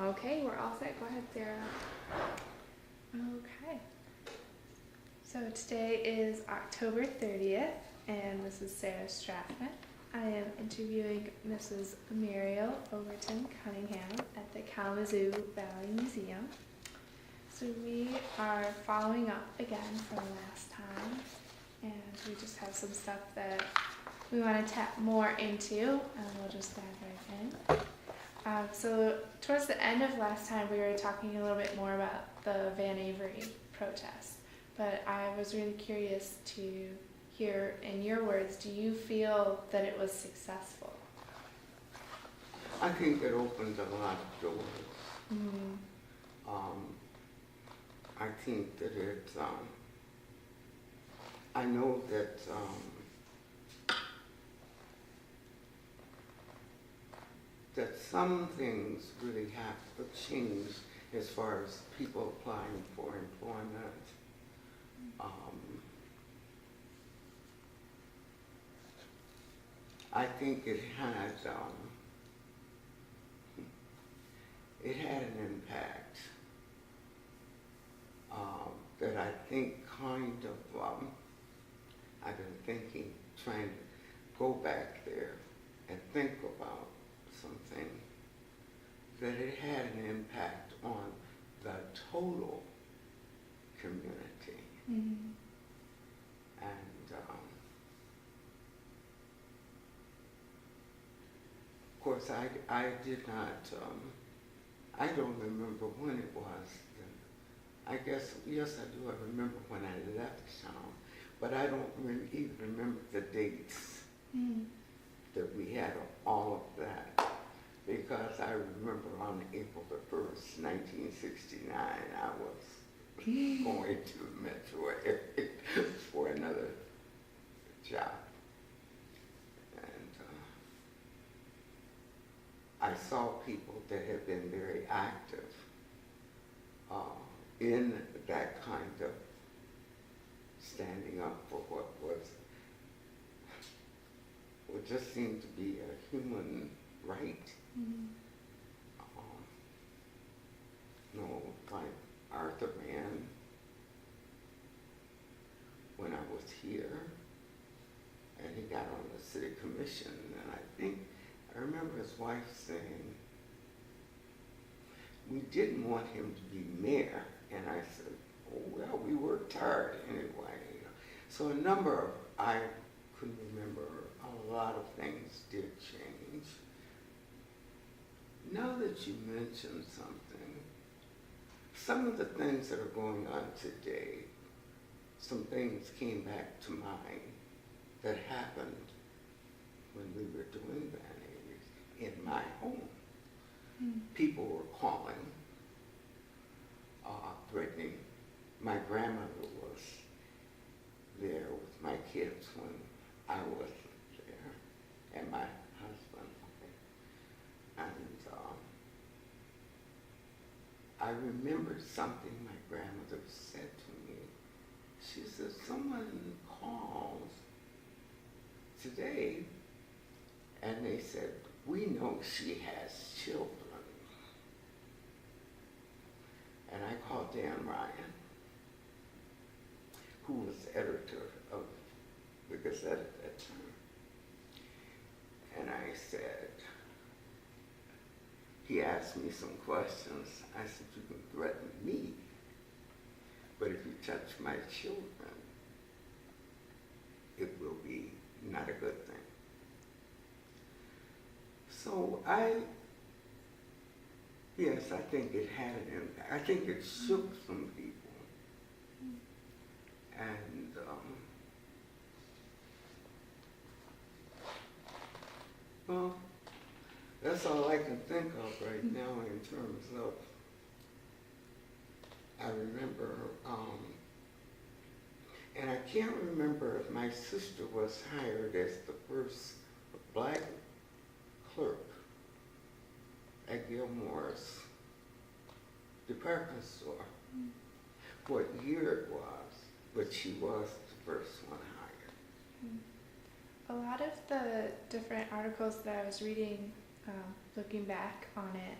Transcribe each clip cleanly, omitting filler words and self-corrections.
Okay, we're all set. Go ahead, Sarah. Okay. So today is October 30th, and this is Sarah Strathman. I am interviewing Mrs. Muriel Overton Cunningham at the Kalamazoo Valley Museum. So we are following up again from last time, and we just have some stuff that we want to tap more into, and we'll just dive right in. So towards the end of last time, we were talking a little bit more about the Van Avery protest, but I was really curious to hear, in your words, do you feel that it was successful? I think it opened a lot of doors. Mm. I think that I know that that some things really have to change as far as people applying for employment. I think it had an impact that I think kind of, I've been thinking, trying to go back there and think about something, that it had an impact on the total community. Mm-hmm. And of course, I did not, I don't remember when it was. I guess, yes, I do. I remember when I left town, but I don't even remember the dates that we had all of that, because I remember on April the 1st, 1969, I was going to the metro area for another job. And I saw people that had been very active in that kind of standing up for what just seemed to be a human right. Mm-hmm. Like Arthur Mann, when I was here, and he got on the city commission, and I remember his wife saying, we didn't want him to be mayor, and I said, oh, well, we worked hard anyway. So I couldn't remember, a lot of things did change. Now that you mentioned something, some of the things that are going on today, some things came back to mind that happened when we were doing Van Avery's in my home. People were calling, threatening. My grandmother was there with my kids when I wasn't there, and my husband. And I remember something my grandmother said to me. She said, someone calls today, and they said, we know she has children. And I called Dan Ryan, who was editor of the Gazette at that time. And I said, he asked me some questions. I said, you can threaten me, but if you touch my children, it will be not a good thing. So yes, I think it had an impact. I think it shook some people. And well, that's all I can think of right now in terms of, I remember, and I can't remember if my sister was hired as the first black clerk at Gilmore's department store, what year it was, but she was the first one hired. A lot of the different articles that I was reading, looking back on it,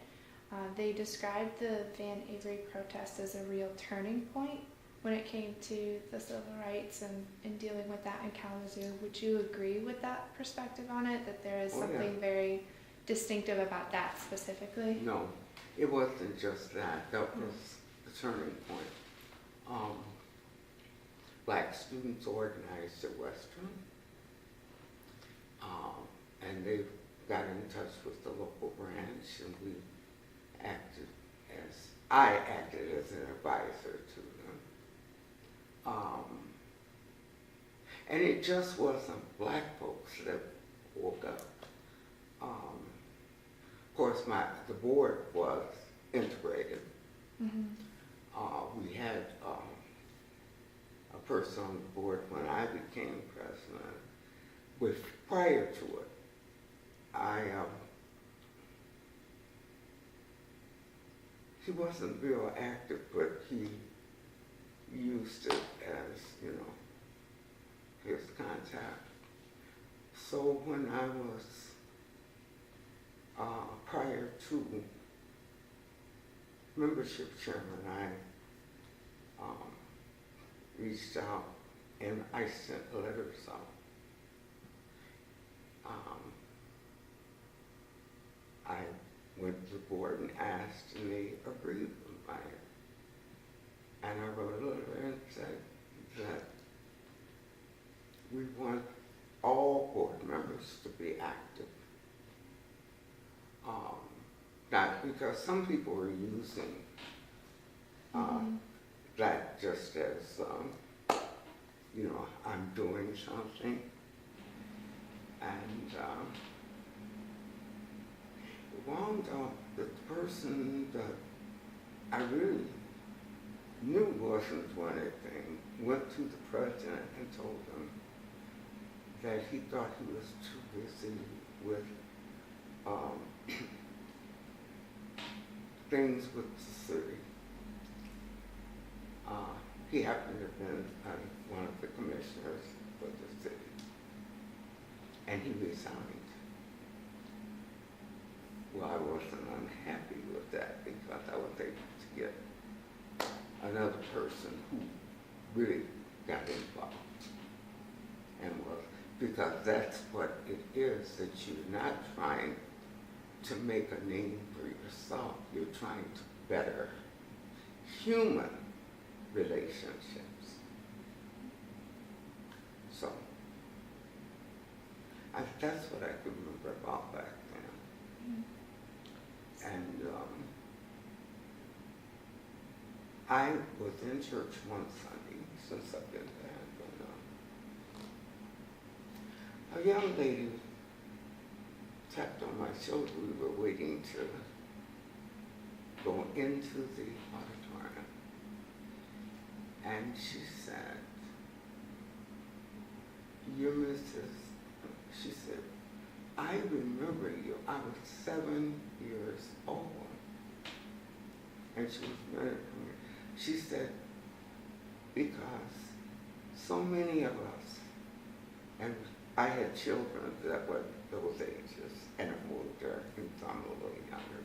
They described the Van Avery protest as a real turning point when it came to the civil rights and dealing with that in Kalamazoo. Would you agree with that perspective on it, that there is something very distinctive about that specifically? No, it wasn't just that. That was the turning point. Black students organized at Western, and they got in touch with the local branch, and I acted as an advisor to them. And it just wasn't black folks that woke up. Of course, the board was integrated. We had a person on the board when I became president. Prior to it, he wasn't real active, but he used it as, his contact. So when I was prior to membership chairman, I reached out and I sent letters out. I went to the board and asked, and they agreed with it. And I wrote a letter and said that we want all board members to be active. Not because some people are using that just as, I'm doing something. And it wound up that the person that I really knew wasn't doing anything went to the president and told him that he thought he was too busy with things with the city. He happened to have been one of the commissioners for the city, and he resigned. Well, I wasn't unhappy with that because I was able to get another person who really got involved because that's what it is, that you're not trying to make a name for yourself. You're trying to better human relationships. So that's what I can remember about back then. And I was in church one Sunday since I've been there. A young lady tapped on my shoulder. We were waiting to go into the auditorium. And she said, "You're Mrs." She said, "I remember you. I was 7 years old." And she was very familiar. She said, "Because so many of us," and I had children that were those ages, and I'm older, and some a little younger,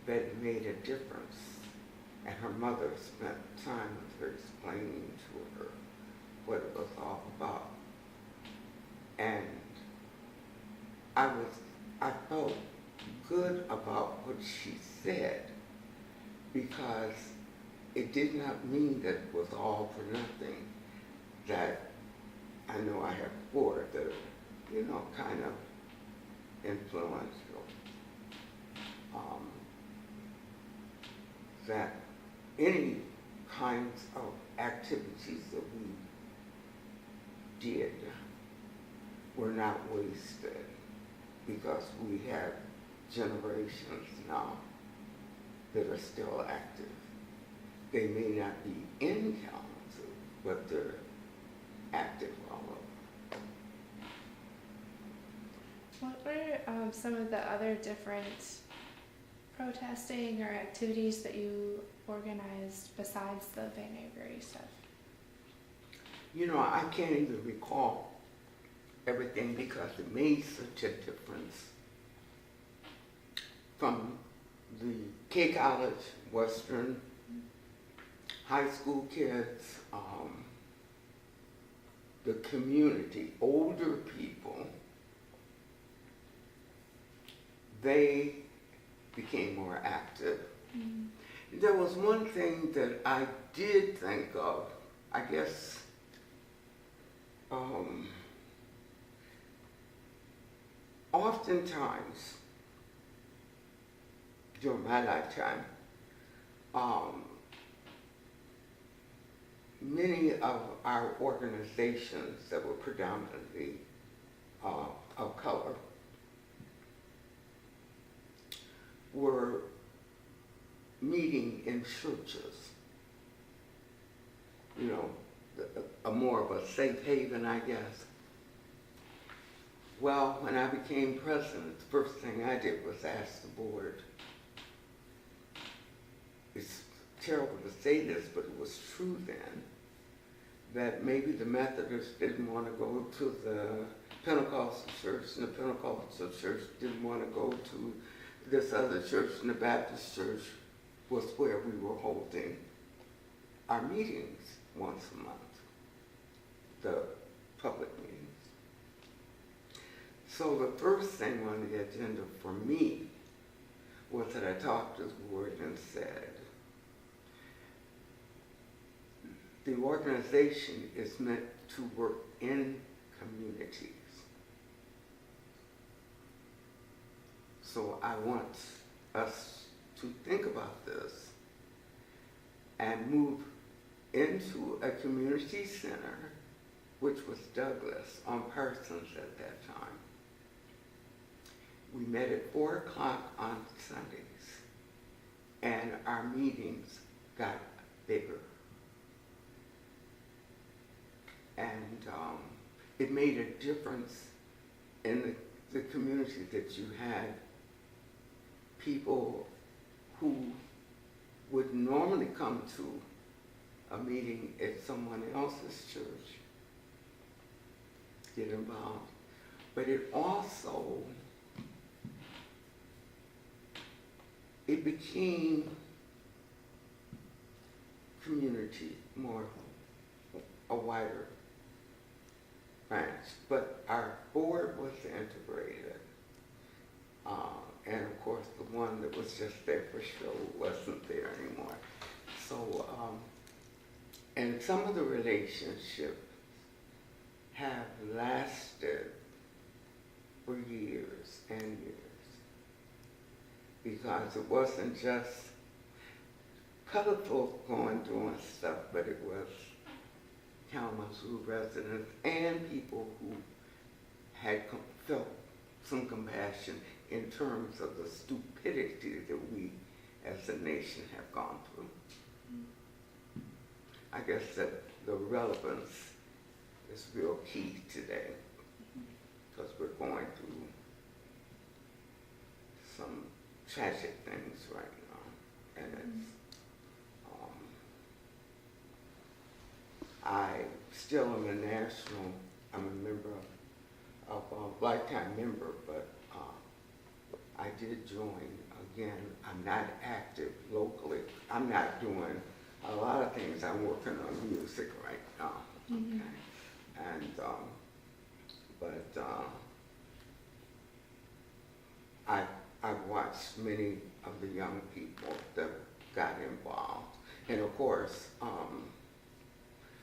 that it made a difference. And her mother spent time with her explaining to her what it was all about. And I felt good about what she said, because it did not mean that it was all for nothing, that I know I have 4 that are, kind of influential. That any kinds of activities that we did were not wasted, because we have generations now that are still active. They may not be in Kalamazoo, but they're active all over. What were some of the other different protesting or activities that you organized besides the Van Avery stuff? I can't even recall everything because it made such a difference from the K College, Western, high school kids, the community, older people, they became more active. There was one thing that I did think of, I guess, oftentimes during my lifetime, many of our organizations that were predominantly of color were meeting in churches, you know, a more of a safe haven, I guess. Well, when I became president, the first thing I did was ask the board. It's terrible to say this, but it was true then, that maybe the Methodists didn't want to go to the Pentecostal church, and the Pentecostal church didn't want to go to this other church, and the Baptist church was where we were holding our meetings once a month, the public meetings. So the first thing on the agenda for me was that I talked to the board and said, the organization is meant to work in communities. So I want us to think about this and move into a community center, which was Douglas on Parsons at that time. We met at 4 o'clock on Sundays, and our meetings got bigger. And it made a difference in the community that you had people who would normally come to a meeting at someone else's church get involved. But it also, it became community, more a wider branch. But our board was integrated. And of course, the one that was just there for show wasn't there anymore. So, and some of the relationships have lasted for years and years, because it wasn't just colored folks going doing stuff, but it was Kalamazoo residents and people who had felt some compassion in terms of the stupidity that we as a nation have gone through. I guess that the relevance is real key today, because we're going through some tragic things right now. And it's, I still am I'm a member of a lifetime member, but I did join again. I'm not active locally. I'm not doing a lot of things. I'm working on music right now. Okay. And I've watched many of the young people that got involved, and of course,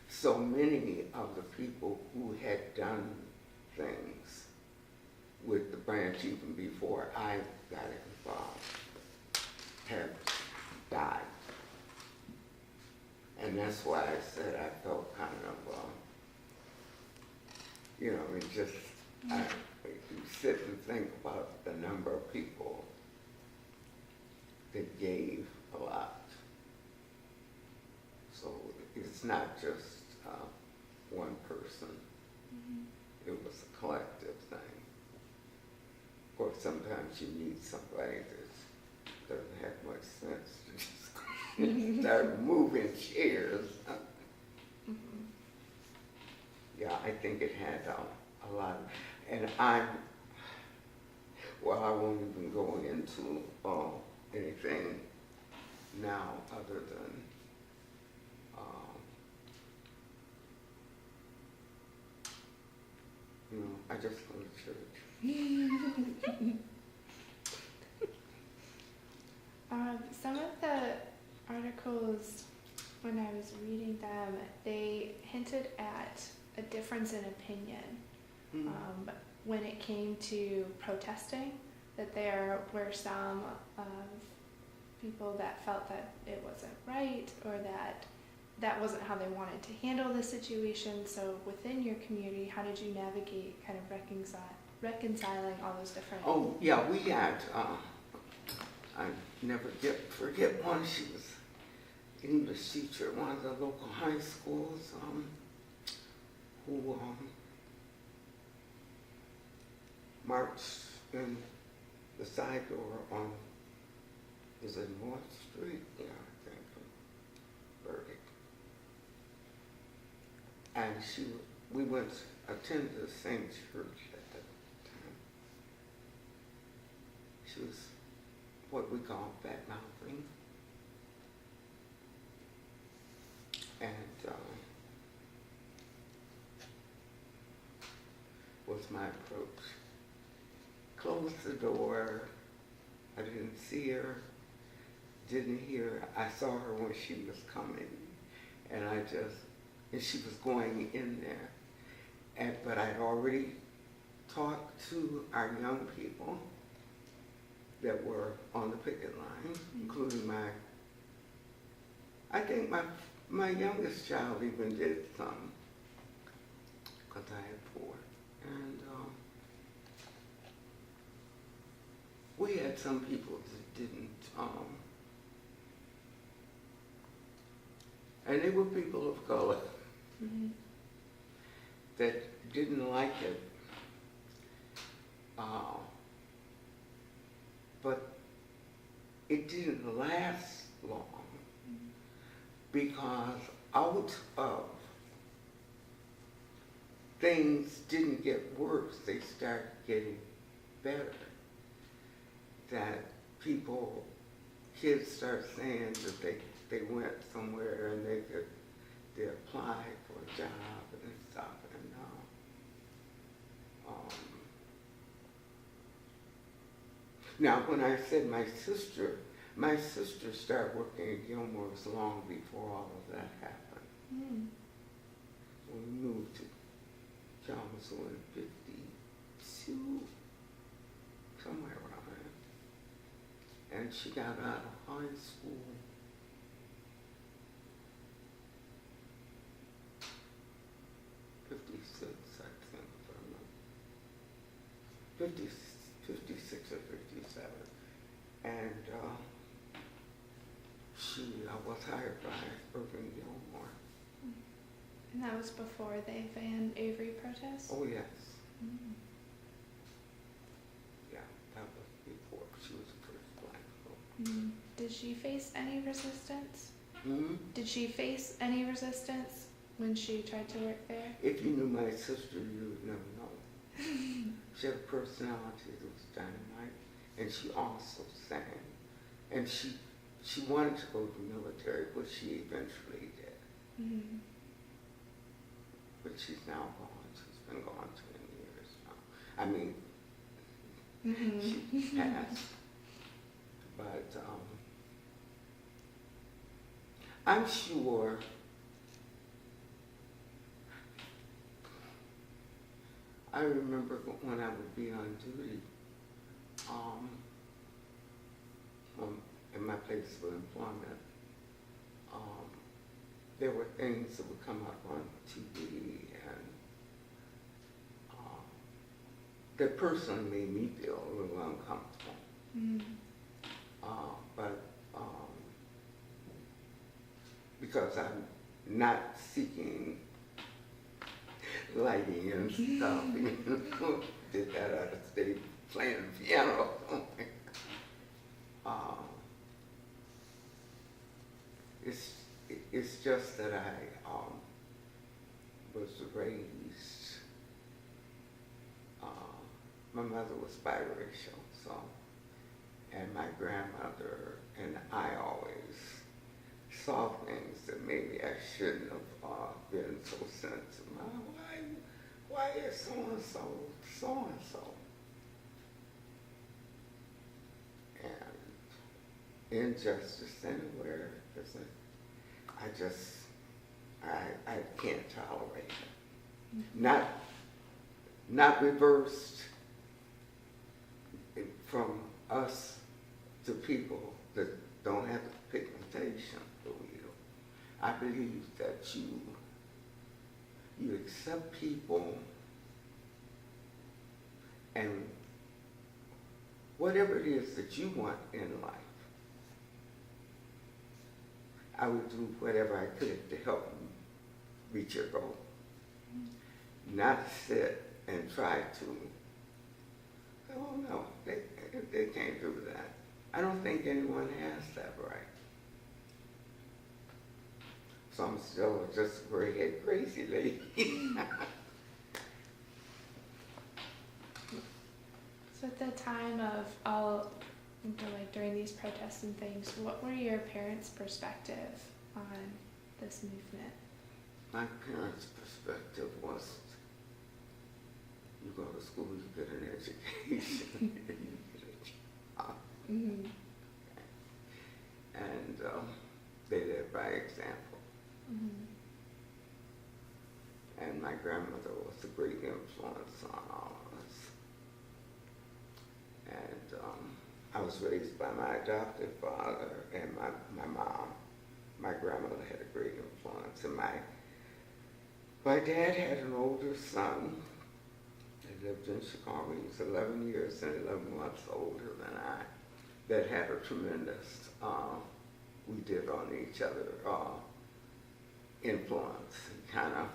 so many of the people who had done things with the branch even before I got involved have died. And that's why I said I felt kind of, you know, it just, you sit and think about the number of people that gave a lot. So it's not just one person. It was a collective thing. Of course, sometimes you need somebody that doesn't have much sense to just start moving chairs. Yeah, I think it had a lot. And well, I won't even go into anything now other than I just go to church. Some of the articles, when I was reading them, they hinted at a difference in opinion when it came to protesting, that there were some people that felt that it wasn't right, or that wasn't how they wanted to handle the situation. So within your community, how did you navigate kind of reconciling all those different... Oh, yeah, we had, I never forget one. She was an English teacher at one of the local high schools who marched in the side door on, is it North Street? Yeah, I think, Burdick. And we went to attend the same church at that time. She was what we call bad mouthing. And was my approach. Closed the door. I didn't see her, didn't hear her. I saw her when she was coming, and she was going in there. But I'd already talked to our young people that were on the picket line, including I think my youngest child even did some, because I had 4. And we had some people that didn't, and they were people of color that didn't like it. But it didn't last long because out of things didn't get worse, they started getting better. That kids start saying that they went somewhere and they applied for a job and stuff. And now when I said my sister started working at Gilmore's long before all of that happened. When we moved to Kalamazoo in 52, somewhere around there. And she got out of high school. '56, I think, if I remember. 56 or 57. And she was hired by Irving Gilmore. And that was before the Van Avery protest? Oh, yes. Yeah, that was before. She was the first black girl. Did she face any resistance? Did she face any resistance when she tried to work there? If you knew my sister, you would never know. She had a personality that was dynamite, and she also sang. And she wanted to go to the military, but she eventually did. But she's now gone. She's been gone 20 years now. I mean, she passed. But I'm sure I remember when I would be on duty in my place of employment, there were things that would come up on TV and that personally made me feel a little uncomfortable. But because I'm not seeking lighting and stuff, did that out of state playing the piano or something. It's just that I was raised, my mother was biracial, so, and my grandmother and I always saw things that maybe I shouldn't have been so sensitive. Why is so-and-so so-and-so? And injustice anywhere, I can't tolerate it. Mm-hmm. Not reversed from us to people that don't have the pigmentation for you. I believe that you accept people and whatever it is that you want in life. I would do whatever I could to help you reach your goal. Not sit and try to, oh no, they can't do that. I don't think anyone has that right. So I'm still just a gray-head crazy lady. So at the time of all, like during these protests and things, what were your parents' perspective on this movement? My parents' perspective was, you go to school, you get an education, and you get a job. Mm-hmm. And they led by example. Mm-hmm. And my grandmother was a great influence on all of us. And I was raised by my adoptive father and my mom. My grandmother had a great influence. And my dad had an older son that lived in Chicago. He was 11 years and 11 months older than I. That had a tremendous, we did on each other, influence, kind of,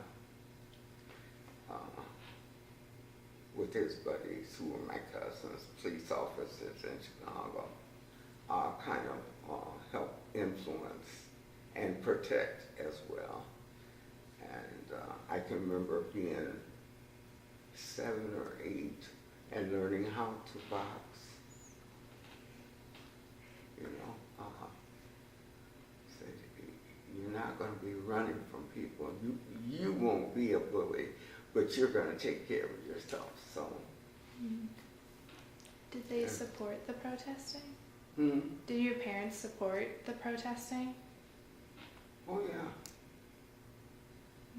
with his buddies who were my cousins, police officers in Chicago, kind of help influence and protect as well. And I can remember being 7 or 8 and learning how to box. You know, said, you're not going to be running from people. You won't be a bully, but you're going to take care of yourself. So, did they support the protesting? Hmm? Did your parents support the protesting? Oh yeah.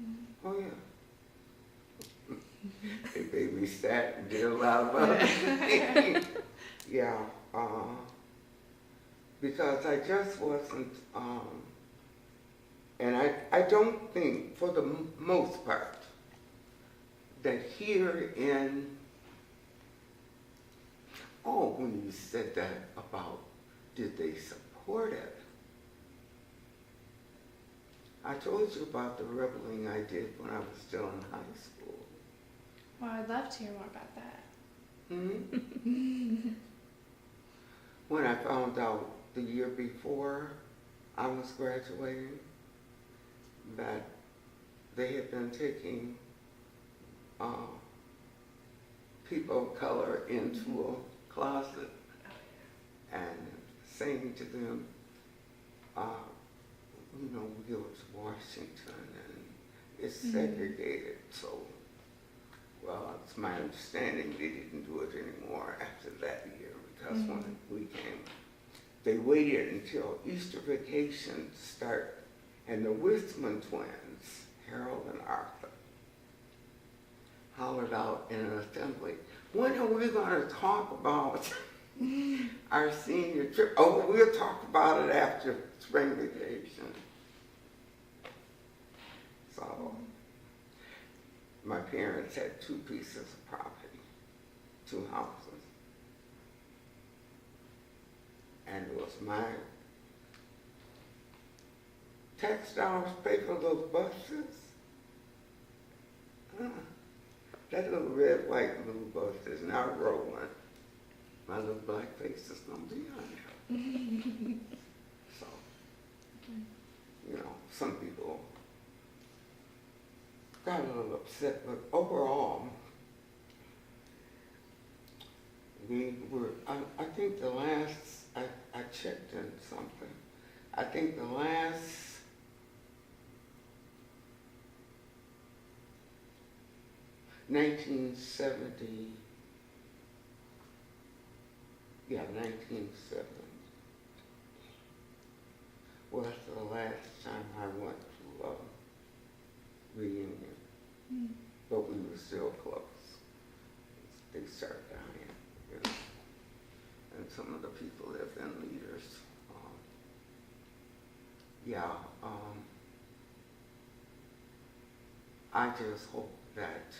Mm-hmm. Oh yeah. They babysat and did a lot of other things. Yeah. Because I just wasn't, and I don't think, for the most part, that here in, when you said that about, did they support it? I told you about the rebelling I did when I was still in high school. Well, I'd love to hear more about that. Hmm? When I found out the year before I was graduating that they had been taking people of color into a closet and saying to them, we go to Washington and it's segregated, so, well, it's my understanding they didn't do it anymore after that year, because when we came, they waited until Easter vacation to start, and the Wisman twins, Harold and Arthur, hollered out in an assembly, when are we going to talk about our senior trip? Oh, we'll talk about it after spring vacation. So, my parents had 2 pieces of property, 2 houses. And it was my tax dollars pay for those buses. That little red, white, and blue bus is not rolling. My little black face is going to be on there. So, some people got a little upset, but overall, we were, I think the last, I checked in something. I think the last 1970, yeah, 1970 was the last time I went to a reunion, but we were still close. They started dying, you know, and some of the people have been leaders. Yeah, I just hope that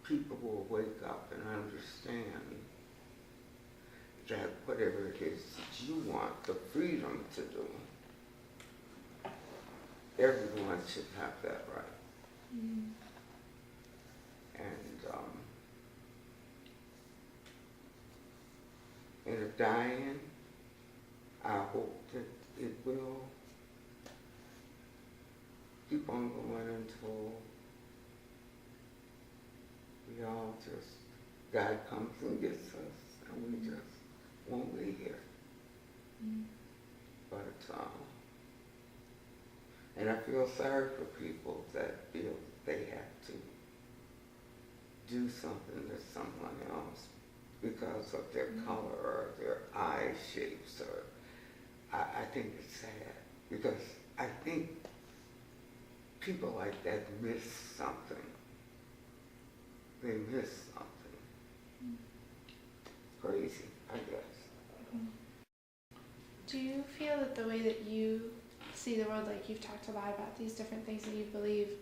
people will wake up and understand that whatever it is that you want the freedom to do, everyone should have that right. Mm. And in dying, I hope that it will keep on going until we all just, God comes and gets us, and we just won't be here. Mm. But, and I feel sorry for people that feel they have to do something to someone else because of their color or their eye shapes, or I think it's sad because I think people like that miss something. They miss something. Crazy, I guess. Do you feel that the way that you see the world, like you've talked a lot about these different things that you believe,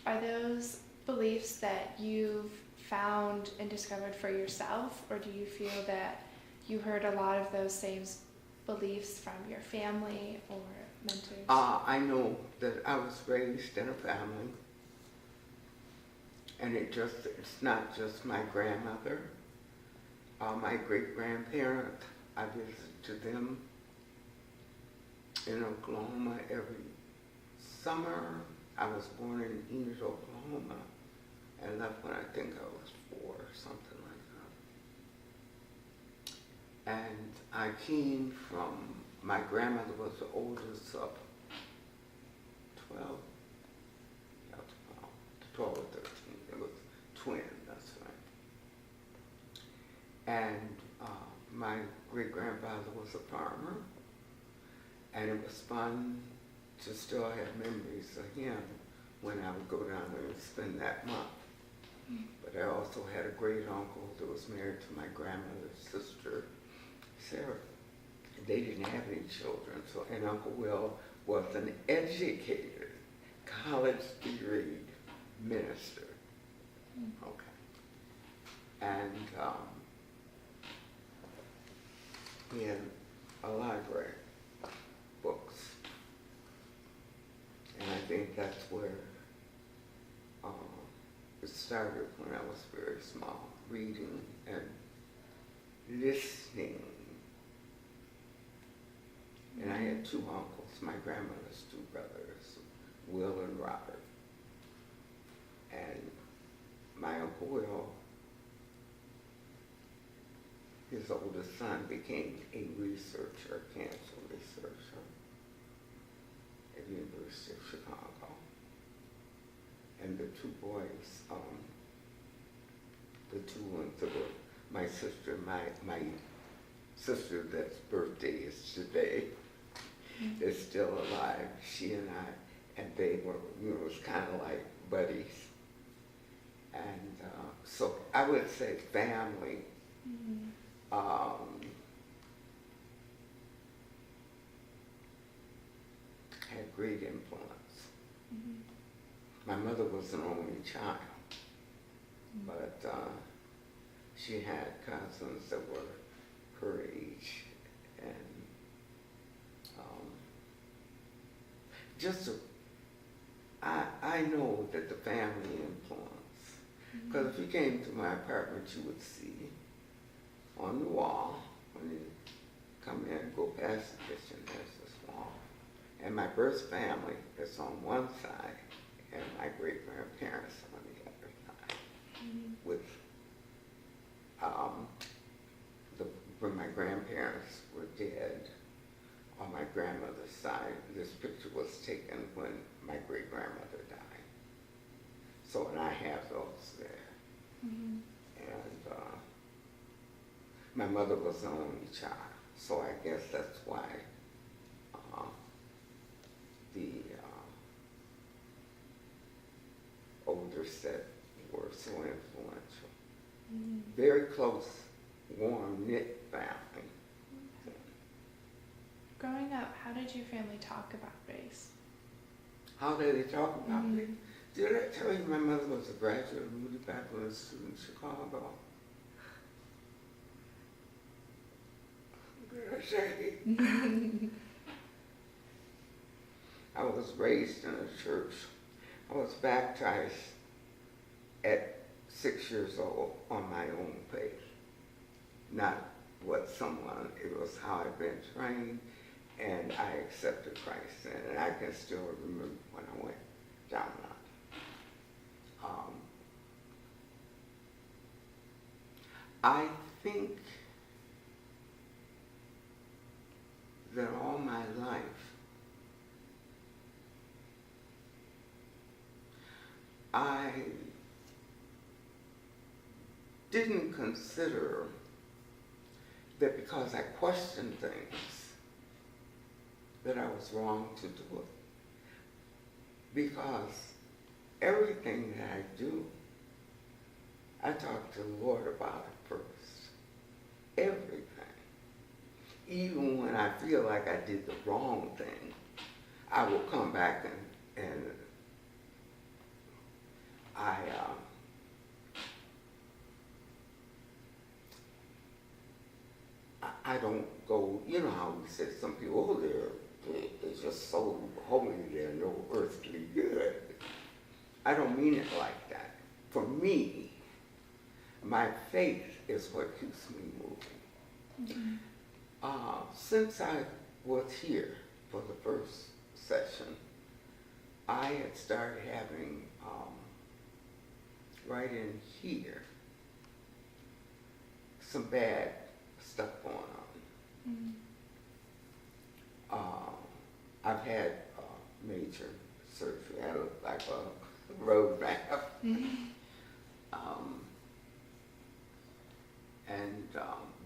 are those beliefs that you've found and discovered for yourself, or do you feel that you heard a lot of those same beliefs from your family or mentors? I know that I was raised in a family, and it's not just my grandmother. My great-grandparent, I visited them in Oklahoma every summer. I was born in Enid, Oklahoma, and left when I think I was 4 or something like that. And I came from, my grandmother was the oldest of 12, yeah, 12 or 13. It was twin, that's right. And my great-grandfather was a farmer, and it was fun to still have memories of him when I would go down there and spend that month. But I also had a great uncle that was married to my grandmother's sister, Sarah. They didn't have any children, so, and Uncle Will was an educated, college degree minister. Okay. And he had a library, books. And I think that's where it started when I was very small, reading and listening. And I had 2 uncles, my grandmother's 2 brothers, Will and Robert. And my Uncle Will, his oldest son, became a researcher, cancer researcher at the University of Chicago. And the 2 boys, the 2 ones that were my sister, my sister that's birthday is today, is still alive. She and I, and they were, it was kind of like buddies. And so I would say family. Had great influence. My mother was an only child, but she had cousins that were her age, and I know that the family influence, because if you came to my apartment, you would see on the wall, when you come in and go past the kitchen, there's this wall. And my birth family is on one side, and my great-grandparents on the other side. with um, when my grandparents were dead on my grandmother's side. This picture was taken when my great-grandmother died. So, and I have those there. Mm-hmm. And my mother was the only child, so I guess that's why the older set were so influential. Mm-hmm. Very close, warm, knit family. Growing up, how did your family talk about race? How did they talk about Mm-hmm. it? Did I tell you my mother was a graduate of Moody Baptist in Chicago? Did I say? I was raised in a church. I was baptized at 6 years old on my own faith. Not what someone, it was how I'd been trained, and I accepted Christ. And I can still remember when I went down and out. I think that all my life, I didn't consider that because I questioned things, that I was wrong to do it. Because everything that I do, I talk to the Lord about it first. Everything. Even when I feel like I did the wrong thing, I will come back and I don't go, you know how we say some people, oh, they're just so holy, they're no earthly good. I don't mean it like that. For me, my faith is what keeps me moving. Mm-hmm. Since I was here for the first session, I had started having, right in here, some bad stuff going on. Mm-hmm. I've had major surgery. I look like a road map. Mm-hmm.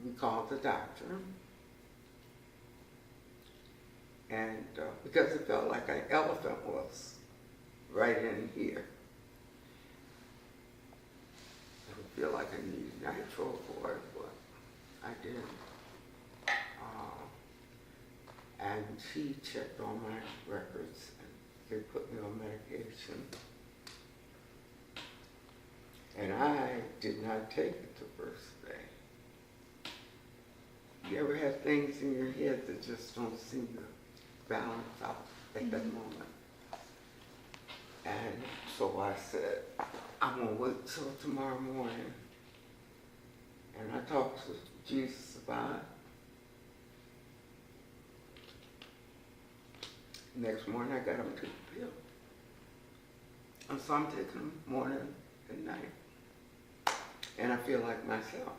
We called the doctor, and because it felt like an elephant was right in here. I would feel like I needed nitro for it, but I didn't. And she checked all my records, and they put me on medication. And I did not take it the first day. You ever have things in your head that just don't seem to balance out at that moment? And so I said, I'm going to wait till tomorrow morning. And I talked to Jesus about it. Next morning, I got him to the pill. And so I'm taking them morning and night. And I feel like myself.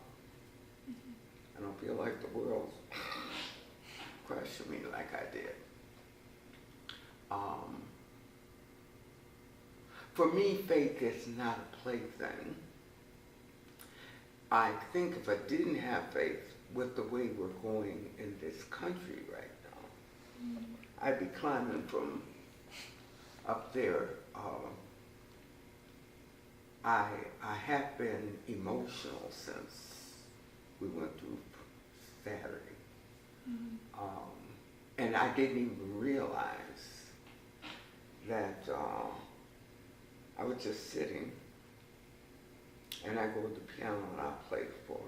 I don't feel like the world's crushing me like I did. For me, faith is not a plaything. I think if I didn't have faith with the way we're going in this country right now, I'd be climbing from up there. I have been emotional since we went through Saturday. And I didn't even realize that I was just sitting, and I go to the piano and I play for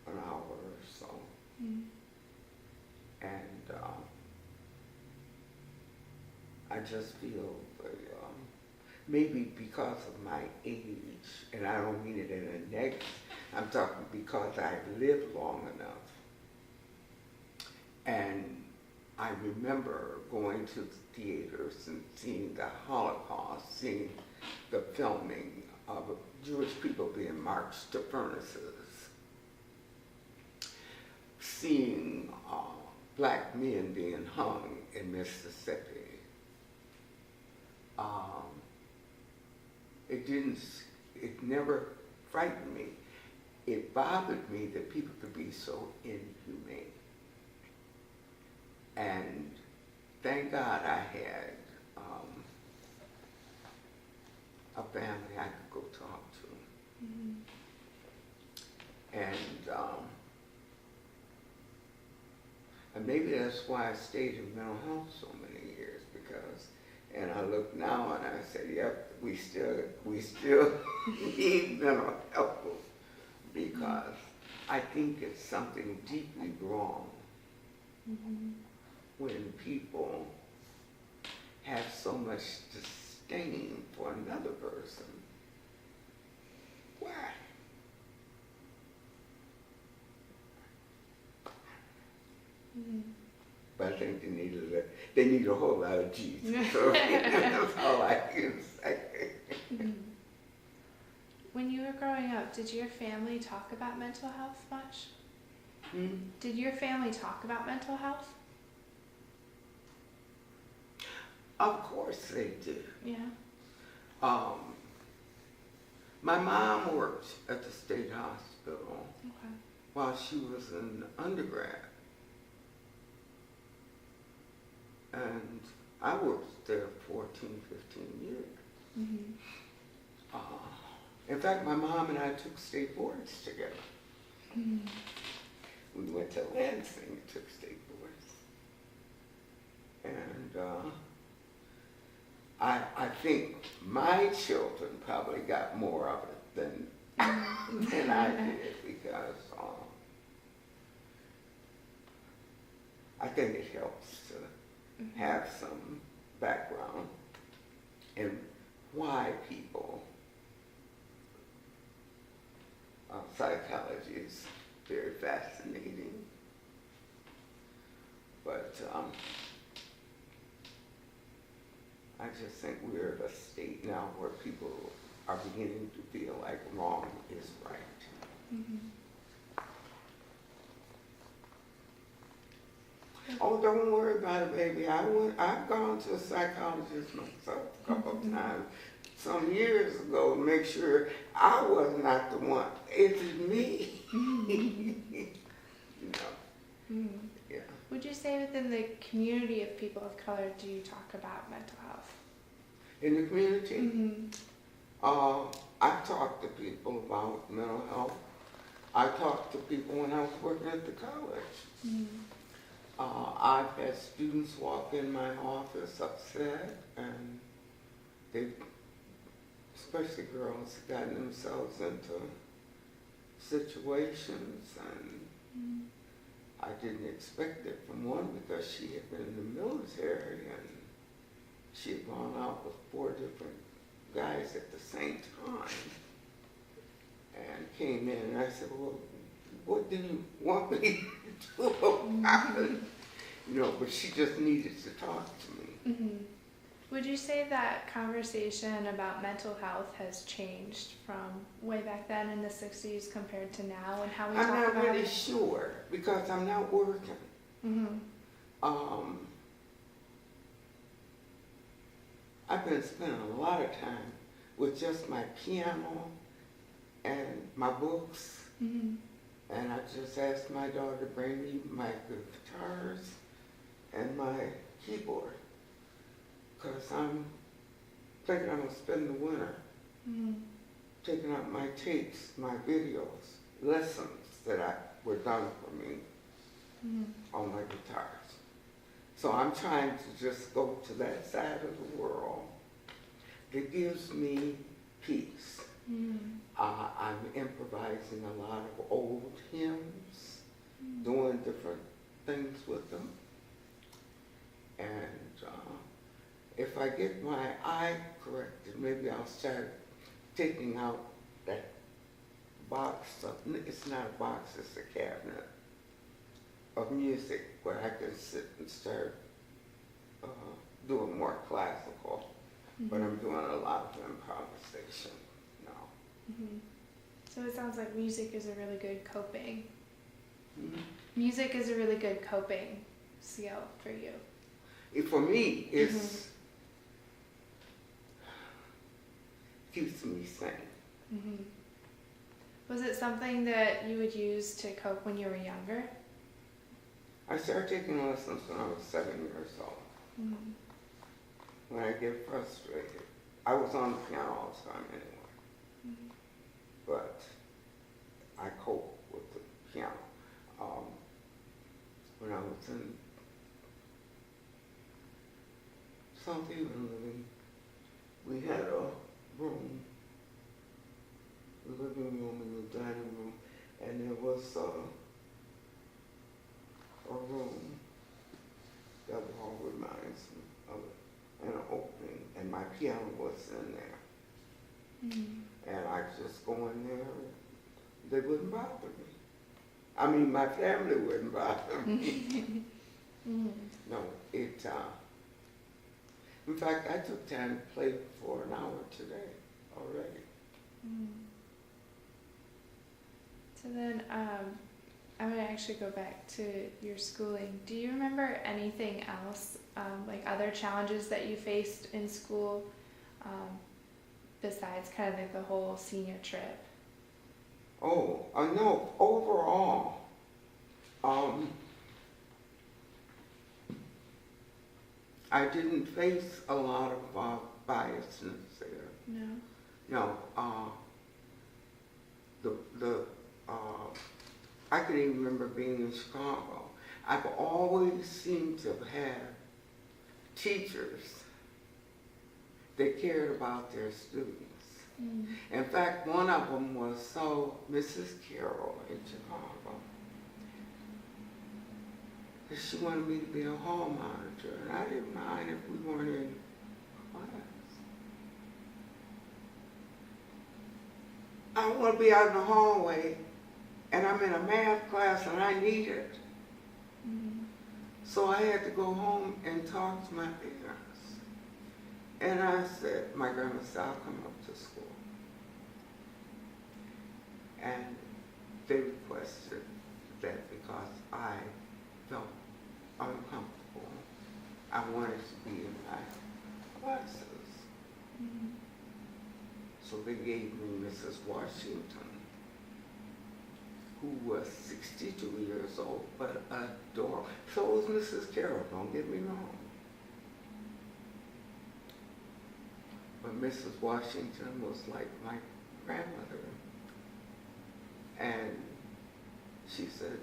an hour or so. And I just feel maybe because of my age, and I don't mean it in a negative, I'm talking because I've lived long enough. And I remember going to the theaters and seeing the Holocaust, seeing the filming of Jewish people being marched to furnaces, seeing black men being hung in Mississippi. It never frightened me. It bothered me that people could be so inhumane. And thank God I had a family I could go talk to. Mm-hmm. And maybe that's why I stayed in mental health so many years, because, and I look now and I say, yep, we still need mental health, because I think it's something deeply wrong when people have so much disdain for another person. Why? But I think they need a whole lot of Jesus. So that's all I can say. When you were growing up, did your family talk about mental health much? Did your family talk about mental health? Of course they do. Yeah. My mom worked at the state hospital Okay. while she was an undergrad. And I worked there 14, 15 years. Mm-hmm. In fact, my mom and I took state boards together. Mm-hmm. We went to Lansing and took state boards. And I think my children probably got more of it than I did, because I think it helps to have some background in why people, psychology is very fascinating, but I just think we're at a state now where people are beginning to feel like wrong is right. Mm-hmm. Oh, don't worry about it, baby. I've gone to a psychologist myself a couple of times some years ago to make sure I was not the one. It's me. You know. Yeah. Would you say within the community of people of color, do you talk about mental health? In the community, I've talked to people about mental health. I talked to people when I was working at the college. I've had students walk in my office upset, and they, especially girls, have gotten themselves into situations, and I didn't expect it from one because she had been in the military and she had gone out with 4 different guys at the same time, and came in, and I said, well, what do you want me to do about it? You know, but she just needed to talk to me. Would you say that conversation about mental health has changed from way back then in the 60s compared to now, and how we talk about it? I'm not really sure, because I'm not working. I've been spending a lot of time with just my piano and my books. And I just asked my daughter to bring me my guitars and my keyboard, because I'm thinking I'm going to spend the winter taking out my tapes, my videos, lessons that were done for me on my guitars. So I'm trying to just go to that side of the world that gives me peace. I'm improvising a lot of old hymns, doing different things with them. And if I get my eye corrected, maybe I'll start taking out that box of, it's not a box, it's a cabinet of music where I can sit and start doing more classical. But I'm doing a lot of improvisation now. Hmm. So it sounds like music is a really good coping. Mm-hmm. Music is a really good coping skill for you. For me, it's keeps me sane. Hmm. Was it something that you would use to cope when you were younger? I started taking lessons when I was 7 years old. Mm-hmm. When I get frustrated, I was on the piano all the time anyway. Mm-hmm. But I cope with the piano. When I was in South Haven living, we had a room, the living room and the dining room, and there was a room that all reminds me of it, an opening, and my piano was in there. Mm-hmm. And I just go in there, they wouldn't bother me. I mean, my family wouldn't bother me. Mm-hmm. No, in fact, I took time to play for an hour today already. Mm-hmm. So then, I'm going to actually go back to your schooling. Do you remember anything else, like other challenges that you faced in school, besides kind of like the whole senior trip? Oh, no, overall, I didn't face a lot of biasness there. No. No, I can even remember being in Chicago. I've always seemed to have had teachers that cared about their students. Mm. In fact, one of them was Mrs. Carroll in Chicago. She wanted me to be a hall monitor, and I didn't mind if we weren't in class. I want to be out in the hallway, and I'm in a math class, and I need it. Mm-hmm. So I had to go home and talk to my parents. And I said, my grandma said, I'll come up to school. And they requested that because I felt uncomfortable, I wanted to be in my classes. Mm-hmm. So they gave me Mrs. Washington, who was 62 years old, but adorable. So was Mrs. Carroll, don't get me wrong. But Mrs. Washington was like my grandmother. And she said,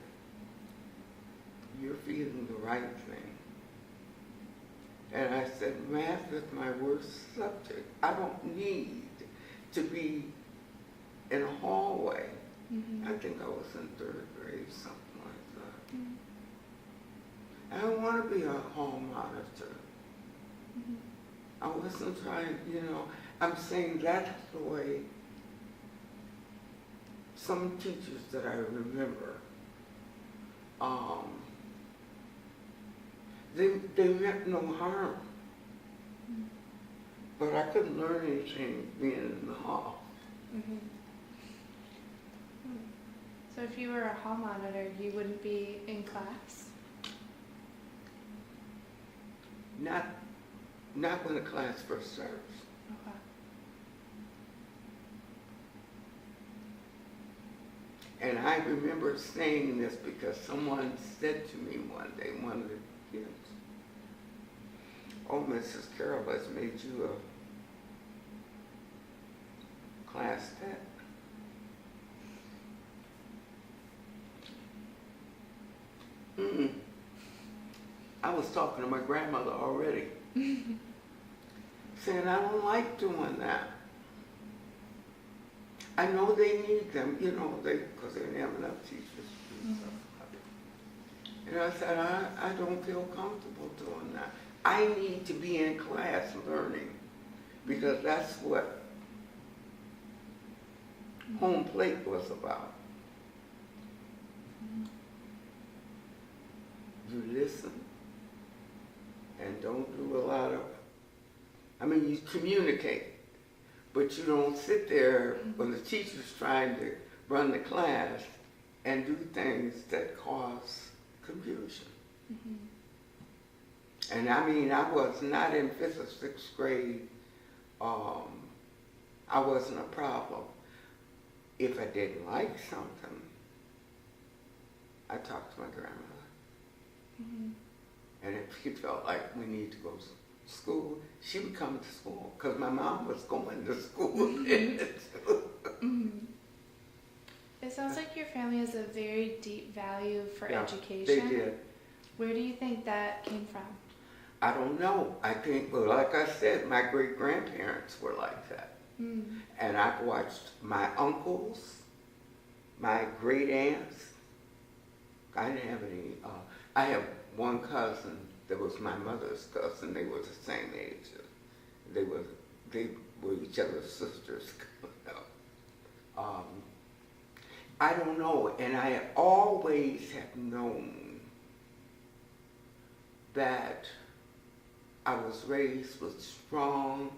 you're feeling the right thing. And I said, math is my worst subject. I don't need to be in a hallway. Mm-hmm. I think I was in 3rd grade, something like that. Mm-hmm. I don't want to be a hall monitor. Mm-hmm. I wasn't trying, I'm saying that's the way some teachers that I remember, they meant no harm. Mm-hmm. But I couldn't learn anything being in the hall. Mm-hmm. So if you were a hall monitor, you wouldn't be in class? Not when the class first starts. Okay. And I remember saying this because someone said to me one day, one of the kids, oh, Mrs. Carroll has made you a class pet. Mm-mm. I was talking to my grandmother already, saying I don't like doing that. I know they need them, because they didn't have enough teachers to do stuff like it. And I said, I don't feel comfortable doing that. I need to be in class learning, because that's what home plate was about. You listen and don't do a lot of, you communicate, But you don't sit there when the teacher's trying to run the class and do things that cause confusion. And I mean, I was not in 5th or 6th grade. I wasn't a problem. If I didn't like something, I talked to my grandmother. And if she felt like we need to go to school, she would come to school because my mom was going to school. It sounds like your family has a very deep value for Yeah, education. they did. Where do you think that came from? I don't know. I think, well, like I said, my great-grandparents were like that. And I've watched my uncles, my great-aunts. I didn't have any, I have one cousin that was my mother's cousin. They were the same age. They were each other's sisters. I don't know, and I always have known that I was raised with strong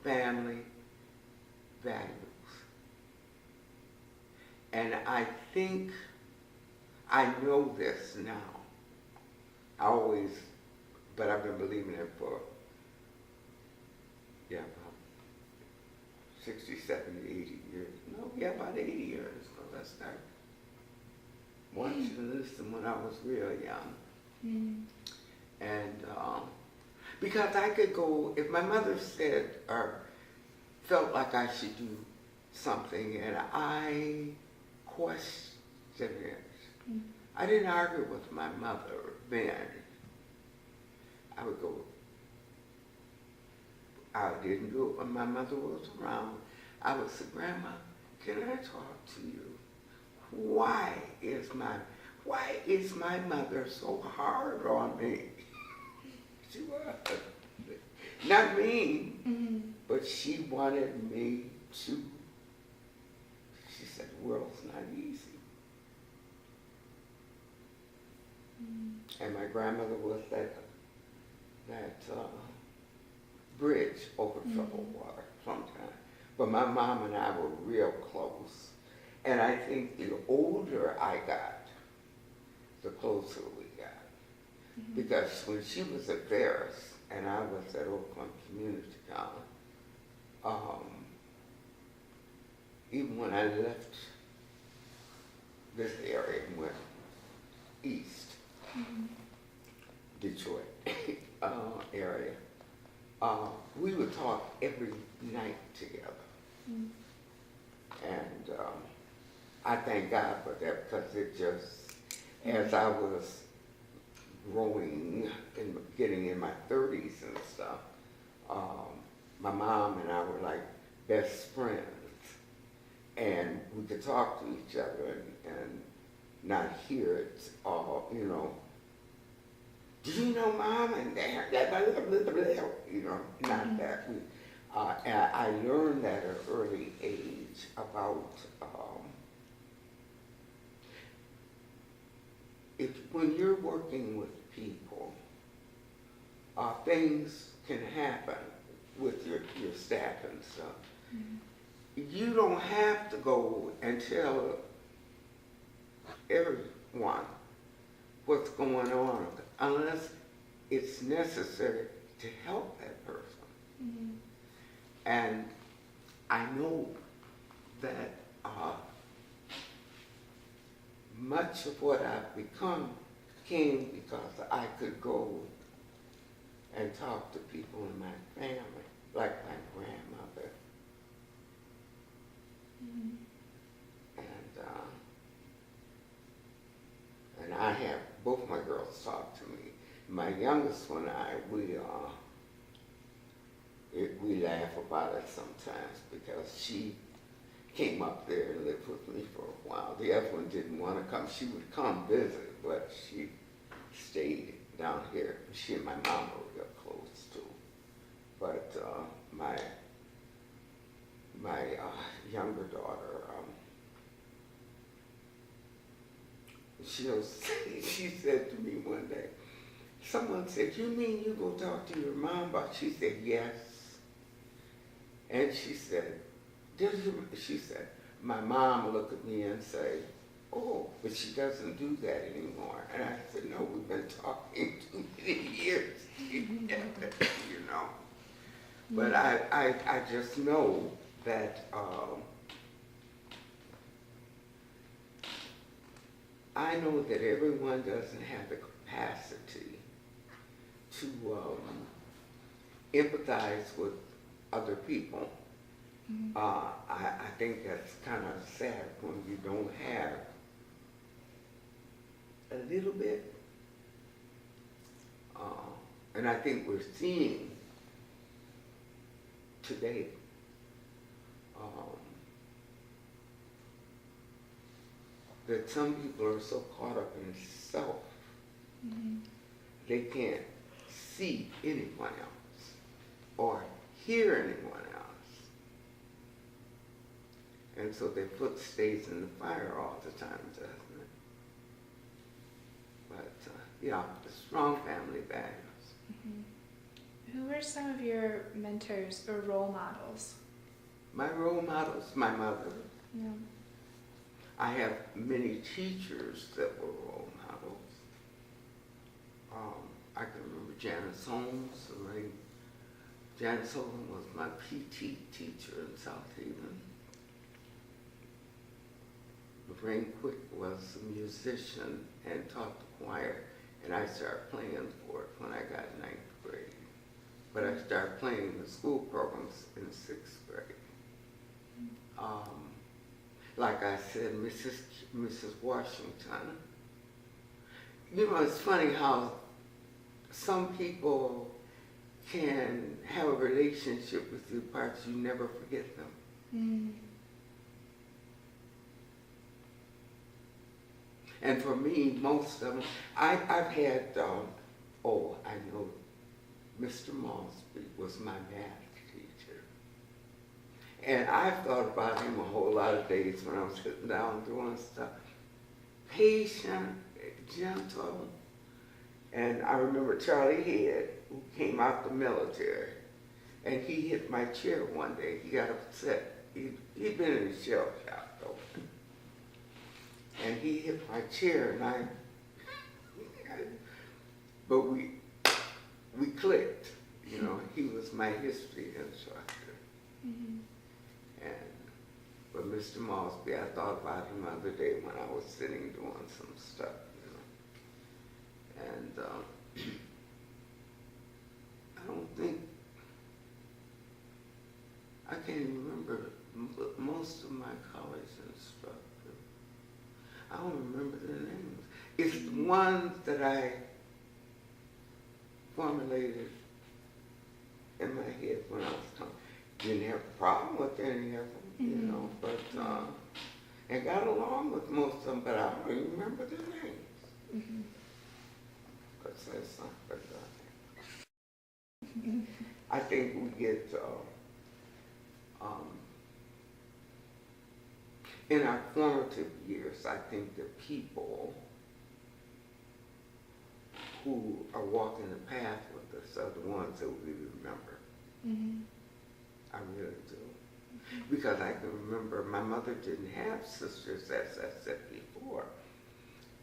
family values. And I think I know this now. But I've been believing it for, about 60, 70, 80 years. No, about 80 years. So that's not. Once you listen when I was real young. And because I could go, if my mother said or felt like I should do something and I questioned it, I didn't argue with my mother then. I would go, I didn't do it when my mother was around. I would say, Grandma, can I talk to you? Why is my mother so hard on me? She was. Not mean, but she wanted me to, she said, the world's not easy. And my grandmother was that bridge over troubled water sometimes. But my mom and I were real close. And I think the older I got, the closer we got. Because when she was at Ferris and I was at Oakland Community College, even when I left this area and went east, Detroit area, we would talk every night together. And I thank God for that because it just, as I was growing and getting in my 30s and stuff, my mom and I were like best friends. And we could talk to each other and not hear it all, do you know Mom and Dad? Not that. And I learned at an early age about when you're working with people, things can happen with your staff and stuff. You don't have to go and tell everyone what's going on unless it's necessary to help that person. And I know that much of what I've become came because I could go and talk to people in my family, like my grandmother. And I have both my girls talk to me. My youngest one, we laugh about it sometimes because she came up there and lived with me for a while. The other one didn't want to come. She would come visit, but she stayed down here. She and my mom were real close too. But my younger daughter, she said to me one day, someone said, you mean you go talk to your mom? But she said, yes. And she said, she said, my mom looked at me and said, oh, but she doesn't do that anymore. And I said, no, we've been talking too many years, you know. But I just know that I know that everyone doesn't have the capacity to empathize with other people. I think that's kind of sad when you don't have a little bit. And I think we're seeing today that some people are so caught up in self, they can't see anyone else or hear anyone else. And so their foot stays in the fire all the time, doesn't it? But yeah, the strong family values. Who were some of your mentors or role models? My role models, my mother. Yeah. I have many teachers that were role models. I can remember Janice Holmes. Janice Holmes was my PT teacher in South Haven. Lorraine Quick was a musician and taught the choir, and I started playing for it when I got ninth grade. But I started playing the school programs in sixth grade. Like I said, Mrs. Washington. You know, it's funny how some people can have a relationship with you, but you never forget them. And for me, most of them, I've had, I know Mr. Mosby was my math teacher. And I've thought about him a whole lot of days when I'm sitting down doing stuff. Patient, gentle. And I remember Charlie Head, who came out the military, and he hit my chair one day. He got upset. He'd been in the shell shock, though. And he hit my chair, and but we clicked, you know. He was my history instructor. But Mr. Mosby, I thought about him the other day when I was sitting doing some stuff, you know. And I don't think, I can't even remember most of my college instructors. I don't remember their names. It's the ones that I formulated in my head when I was talking. Didn't have a problem with any of them, you know, but, and got along with most of them, but I don't even remember their names. Because that's something. I think we get, in our formative years, I think the people who are walking the path with us are the ones that we remember. I really do. Because I can remember my mother didn't have sisters, as I said before,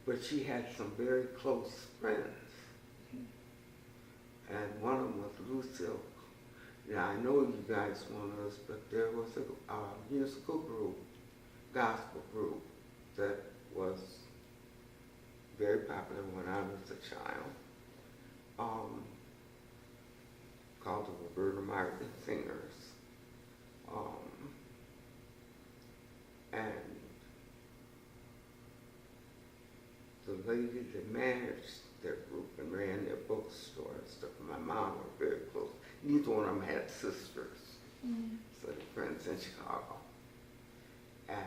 but she had some very close friends. And one of them was Lucille. Now, I know you guys want us, but there was a musical group, gospel group, that was very popular when I was a child, called the Roberta Martin Singers. And the lady that managed their group and ran their bookstore and stuff, my mom were very close. Neither one of them had sisters, so they're friends in Chicago. And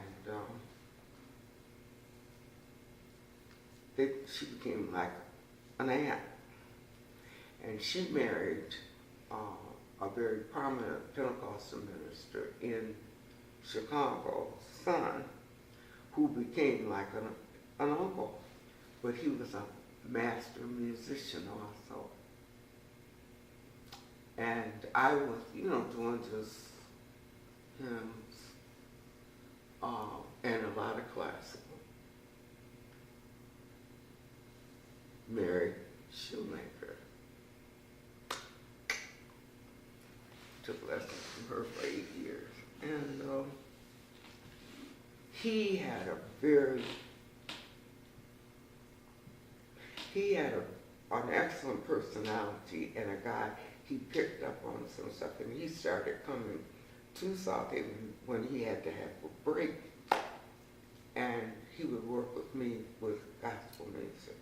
she became like an aunt. And she married a very prominent Pentecostal minister in Chicago's son, who became like an uncle, but he was a master musician also. And I was, you know, doing just hymns, and a lot of classical. Mary Shoemaker. Took lessons from her for 8 years. And he had an excellent personality and a guy, he picked up on some stuff and he started coming to South Haven when he had to have a break. And he would work with me with gospel music.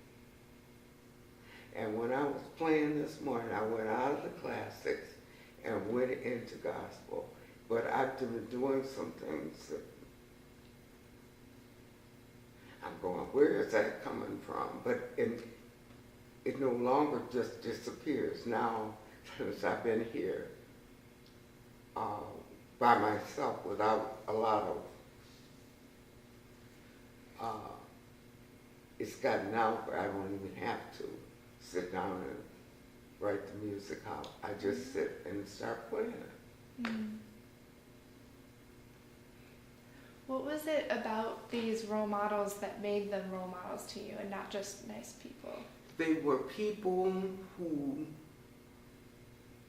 And when I was playing this morning, I went out of the classics and went into gospel. But I've been doing some things that I'm going, where is that coming from? But it no longer just disappears. Now, since I've been here by myself without a lot of, it's gotten out where I don't even have to sit down and write the music out. I just sit and start playing it. Mm. What was it about these role models that made them role models to you and not just nice people? They were people who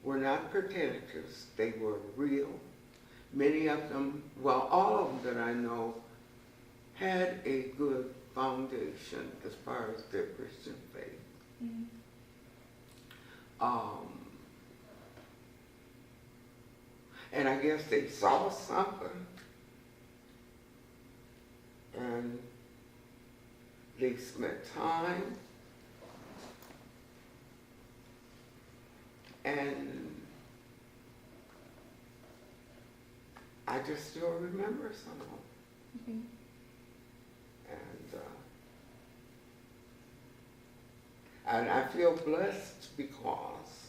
were not pretentious. They were real. Many of them, well, all of them that I know had a good foundation as far as their Christian faith. Mm. And I guess they saw something and they spent time and I just still remember some of them. Mm-hmm. And I feel blessed because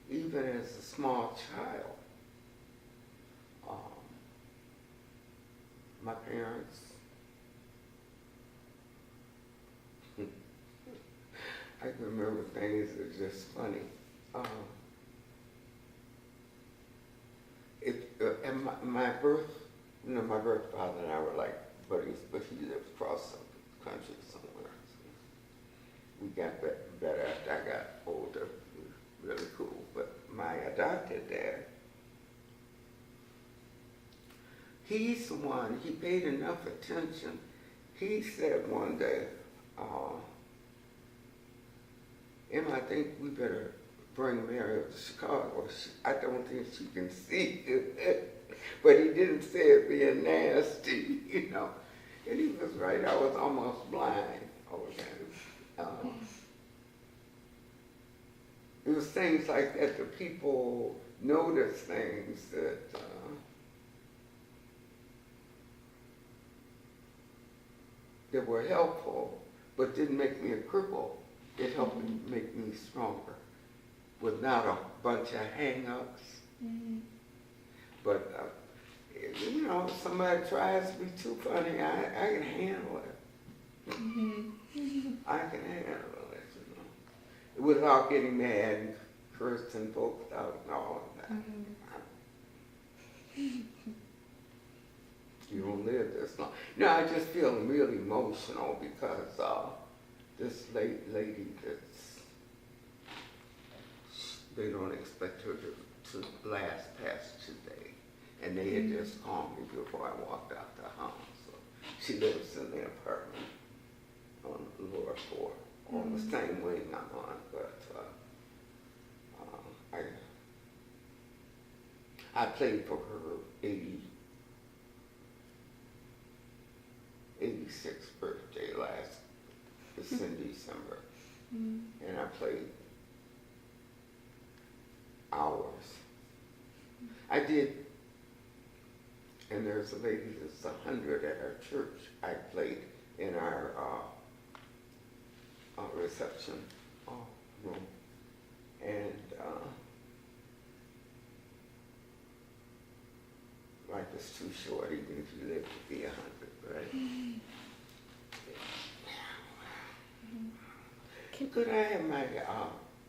even as a small child, my parents, I can remember things that are just funny. And my birth father and I were like buddies, but he lived across the country somewhere. So we got better after I got older. It was really cool. But my adopted dad, he's the one, he paid enough attention. He said one day, Emma, I think we better bring Mary up to Chicago. I don't think she can see it. But he didn't say it being nasty, you know. And he was right, I was almost blind all the time. It was things like that, the people noticed things that were helpful, but didn't make me a cripple. It helped me make me stronger with not a bunch of hang-ups. Mm-hmm. But, you know, if somebody tries to be too funny, I can handle it. Mm-hmm. I can handle it, you know, without getting mad and cursing folks out and all of that. Mm-hmm. You don't live this long. No, I just feel really emotional because this lady they don't expect her to last past today. And they had just called me before I walked out the house. So she lives in the apartment on the lower floor, on the same wing I'm on. But I played for her 86th birthday it's in December. And I played hours. I did, and there's a lady that's 100 at our church. I played in our reception room. And life is too short, even if you live to be 100, right? Could I have my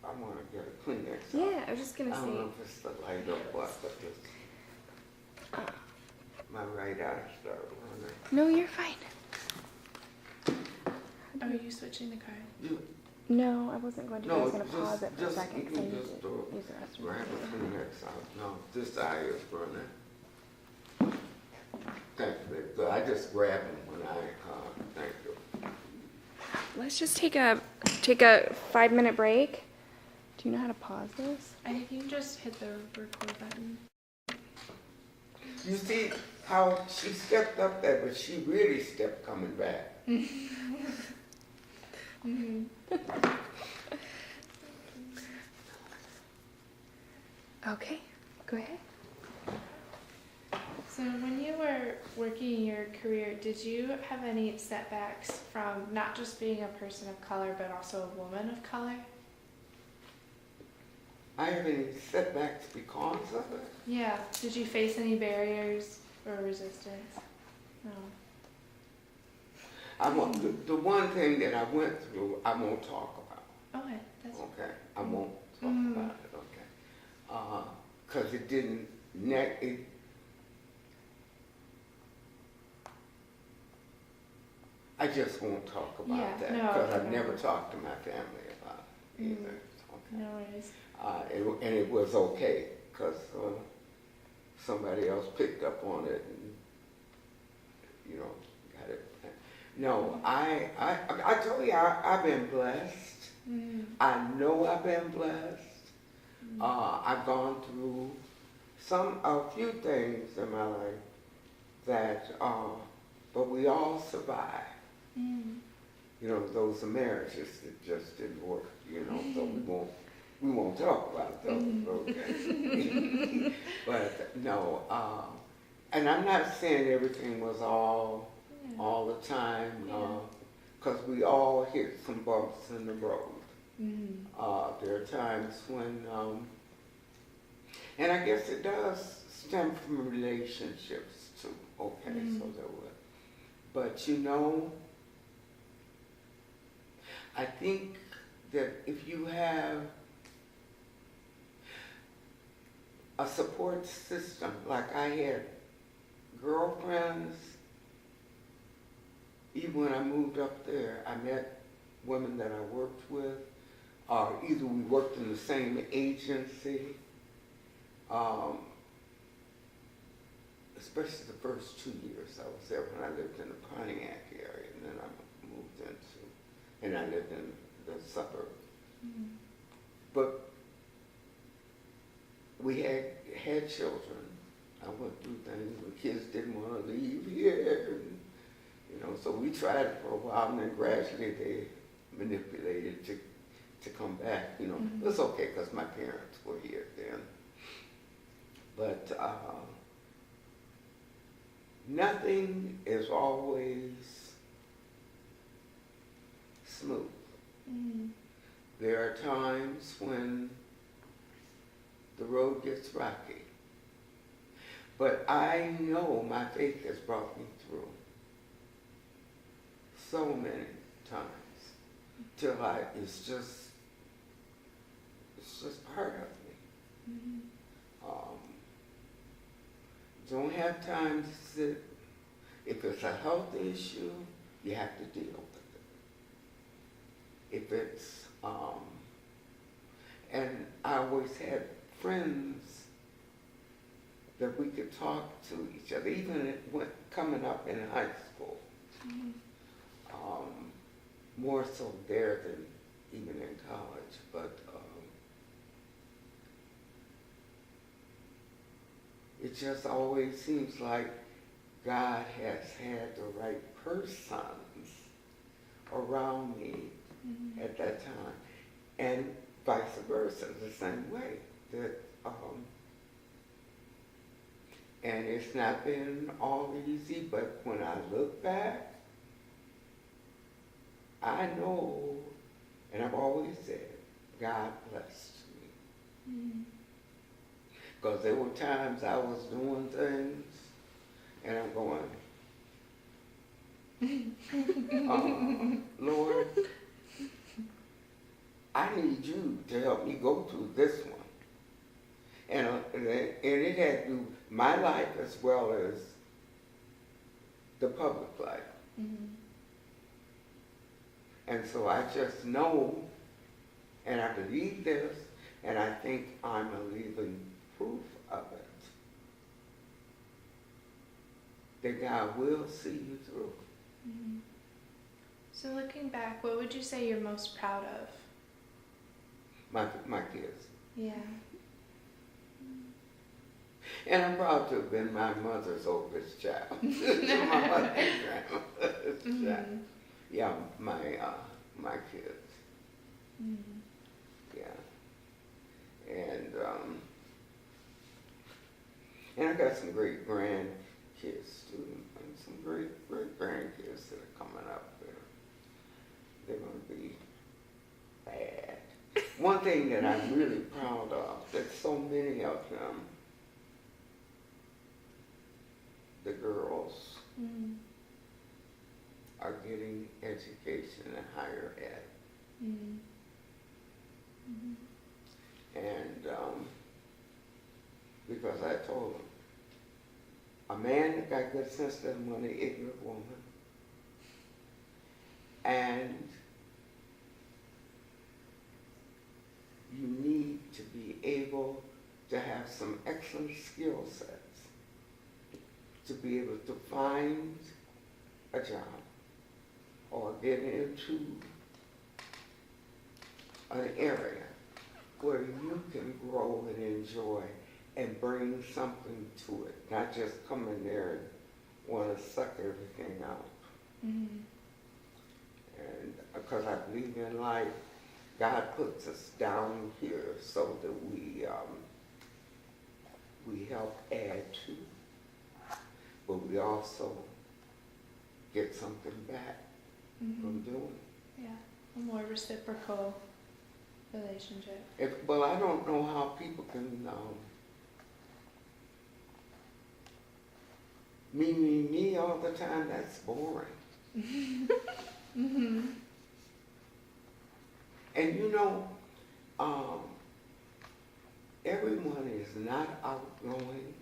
I want to get a Kleenex. Yeah, I was just I gonna don't say. know if it's the light or what, but this, my right eye started running. No, you're fine. Are you switching the card? You, No, I wasn't going to. I no, was going to pause it for a just second you because I can need just to use the restroom. grab a Kleenex out. No, this eye is running. Thank you, baby. So I just grabbed them when I, thank you. Let's just take a 5-minute break. Do you know how to pause this? I think you can just hit the record button. You see how she stepped up there, but she really stepped coming back. Mm-hmm. Okay, go ahead. So when you were working your career, did you have any setbacks from not just being a person of color, but also a woman of color? I have any setbacks because of it? Yeah. Did you face any barriers or resistance? No. I want the one thing that I went through, I won't talk about. Okay, that's Okay, I won't talk about it. Okay, because it didn't. I just won't talk about that because I've never talked to my family about it either. Okay. No worries. And it was okay because somebody else picked up on it and, you know, got it. No, I told you I've been blessed. Mm-hmm. I know I've been blessed. Mm-hmm. I've gone through a few things in my life that, but we all survived. Mm-hmm. You know, those are marriages that just didn't work. You know, so we won't talk about those. Okay. But no, and I'm not saying everything was all the time, because we all hit some bumps in the road. Mm-hmm. There are times when, and I guess it does stem from relationships too. Okay, so there was, but you know, I think that if you have a support system, like I had girlfriends, even when I moved up there, I met women that I worked with, either we worked in the same agency, especially the first 2 years I was there when I lived in the Pontiac area, and then I moved and I lived in the suburbs. Mm-hmm. But we had children. I went through things. The kids didn't want to leave here. And, you know, so we tried it for a while, and then gradually they manipulated to come back. You know, It was okay because my parents were here then. But nothing is always smooth. Mm-hmm. There are times when the road gets rocky. But I know my faith has brought me through so many times till it's just part of me. Mm-hmm. Don't have time to sit. If it's a health issue, you have to deal with it. If it's, and I always had friends that we could talk to each other, even when coming up in high school. Mm-hmm. More so there than even in college, but it just always seems like God has had the right persons around me at that time, and vice versa, the same way. That and it's not been all easy, but when I look back, I know, and I've always said, God blessed me. Because there were times I was doing things, and I'm going, Lord, I need you to help me go through this one. And it had to do my life as well as the public life. Mm-hmm. And so I just know, and I believe this, and I think I'm a living proof of it, that God will see you through. Mm-hmm. So looking back, what would you say you're most proud of? My kids. Yeah. And I'm proud to have been my mother's oldest child. My mother's grandmother's child. Yeah, my kids. Mm-hmm. Yeah. And I got some great grandkids too, and some great grandkids that are coming up there. They're going to be bad. One thing that I'm really proud of, that so many of them, the girls, Mm-hmm. are getting education in higher ed. Mm-hmm. Mm-hmm. And because I told them, a man that got good sense doesn't want an ignorant woman. And you need to be able to have some excellent skill sets to be able to find a job or get into an area where you can grow and enjoy and bring something to it, not just come in there and want to suck everything out. Mm-hmm. And because I believe in life, God puts us down here so that we help add to, but we also get something back from doing it. Yeah, a more reciprocal relationship. Well, I don't know how people can me all the time. That's boring. Mm-hmm. And you know, everyone is not outgoing.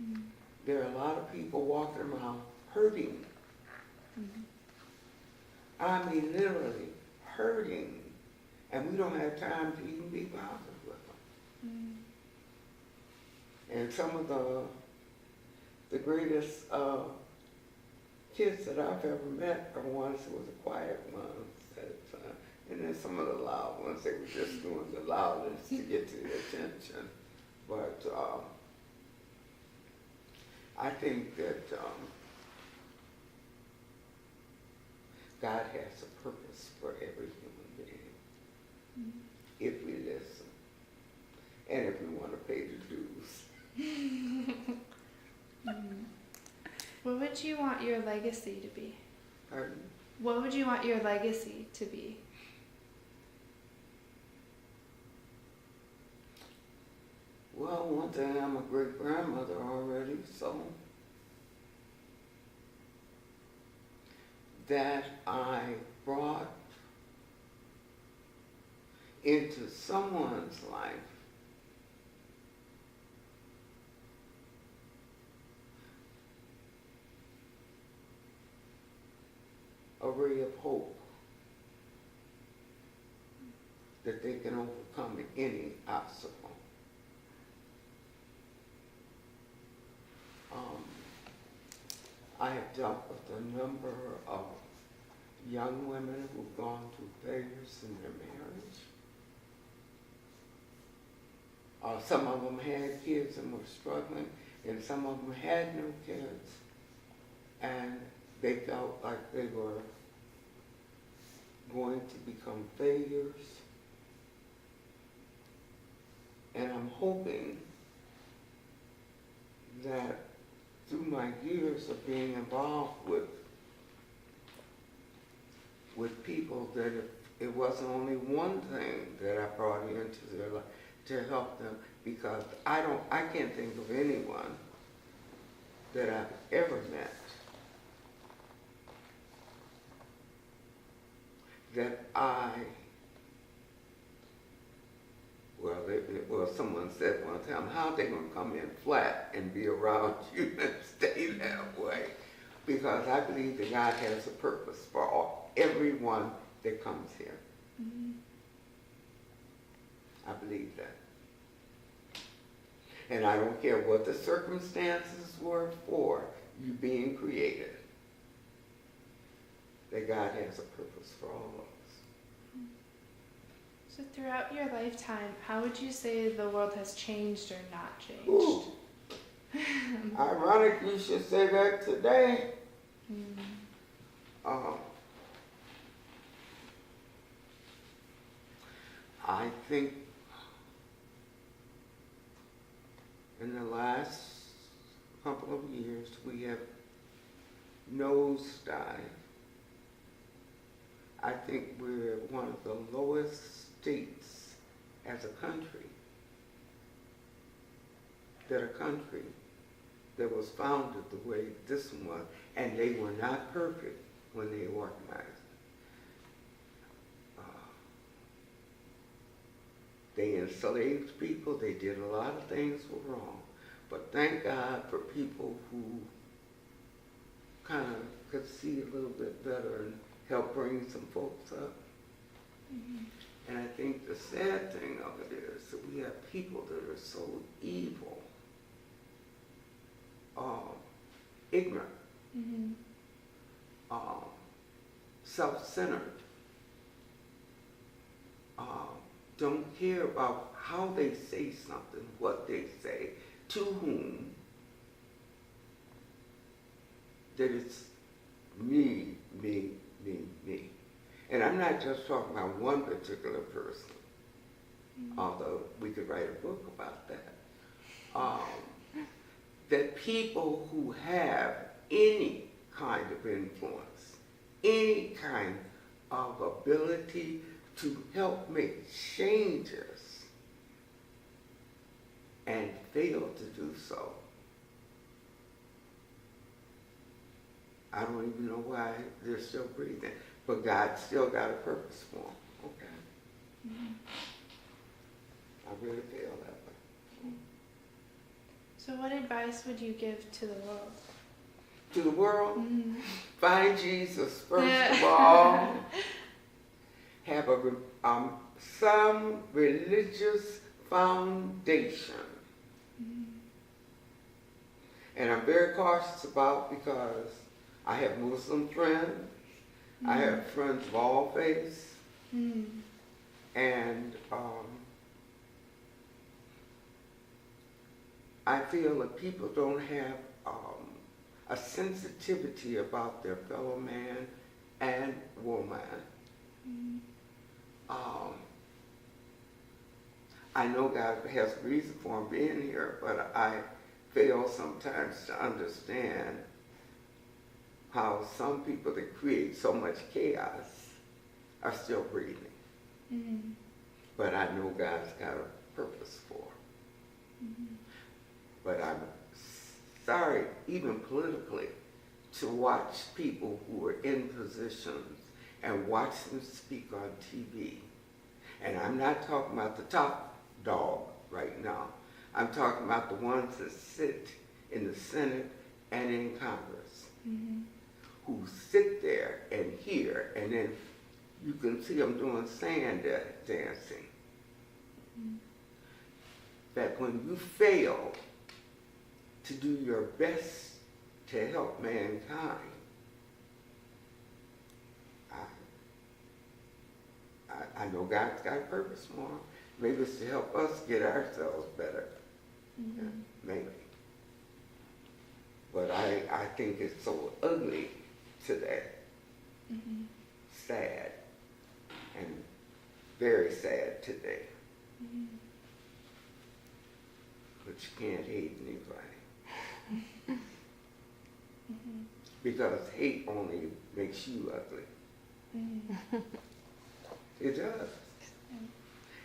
Mm-hmm. There are a lot of people walking around hurting. Mm-hmm. I mean, literally hurting. And we don't have time to even be bothered with them. Mm-hmm. And some of the greatest kids that I've ever met are ones who were the quiet ones. And then some of the loud ones, they were just doing the loudness to get to their attention. But I think that God has a purpose for every human being, if we listen, and if we want to pay the dues. What would you want your legacy to be? Pardon? What would you want your legacy to be? Well, one thing, I'm a great-grandmother already, so that I brought into someone's life a ray of hope that they can overcome any obstacle. I have dealt with a number of young women who've gone through failures in their marriage. Some of them had kids and were struggling, and some of them had no kids, and they felt like they were going to become failures. And I'm hoping that through my years of being involved with people, that it wasn't only one thing that I brought into their life to help them, because I can't think of anyone that I've ever met that I Well, someone said one time, how are they going to come in flat and be around you and stay that way? Because I believe that God has a purpose for everyone that comes here. Mm-hmm. I believe that. And I don't care what the circumstances were for you being created, that God has a purpose for all of us. So throughout your lifetime, how would you say the world has changed or not changed? Ooh. Ironic you should say that today. I think in the last couple of years we have nosedived. I think we're one of the lowest states as a country. That a country that was founded the way this one was, and they were not perfect when they organized. They enslaved people, they did a lot of things were wrong. But thank God for people who kind of could see a little bit better and help bring some folks up. Mm-hmm. And I think the sad thing of it is that we have people that are so evil, ignorant, Mm-hmm. Self-centered, don't care about how they say something, what they say, to whom, that it's me, me, me, me. And I'm not just talking about one particular person, although we could write a book about that. That people who have any kind of influence, any kind of ability to help make changes and fail to do so, I don't even know why they're still breathing, but God still got a purpose for them, okay? Mm-hmm. I really feel that way. So what advice would you give to the world? To the world, Mm-hmm. find Jesus first of all. Have some religious foundation. Mm-hmm. And I'm very cautious about, because I have Muslim friends, Mm-hmm. I have friends of all faiths, Mm-hmm. and I feel that people don't have a sensitivity about their fellow man and woman. Mm-hmm. I know God has a reason for him being here, but I fail sometimes to understand how some people that create so much chaos are still breathing. Mm-hmm. But I know God's got a purpose for them. Mm-hmm. But I'm sorry, even politically, to watch people who are in positions and watch them speak on TV. And I'm not talking about the top dog right now. I'm talking about the ones that sit in the Senate and in Congress, Mm-hmm. who sit there and hear, and then you can see them doing sand dancing. Mm-hmm. That when you fail to do your best to help mankind, I know God's got a purpose for them. Maybe it's to help us get ourselves better. Mm-hmm. Yeah, maybe. But I think it's so ugly today. Mm-hmm. Sad. And very sad today. Mm-hmm. But you can't hate anybody. Mm-hmm. Because hate only makes you ugly. Mm-hmm. It does.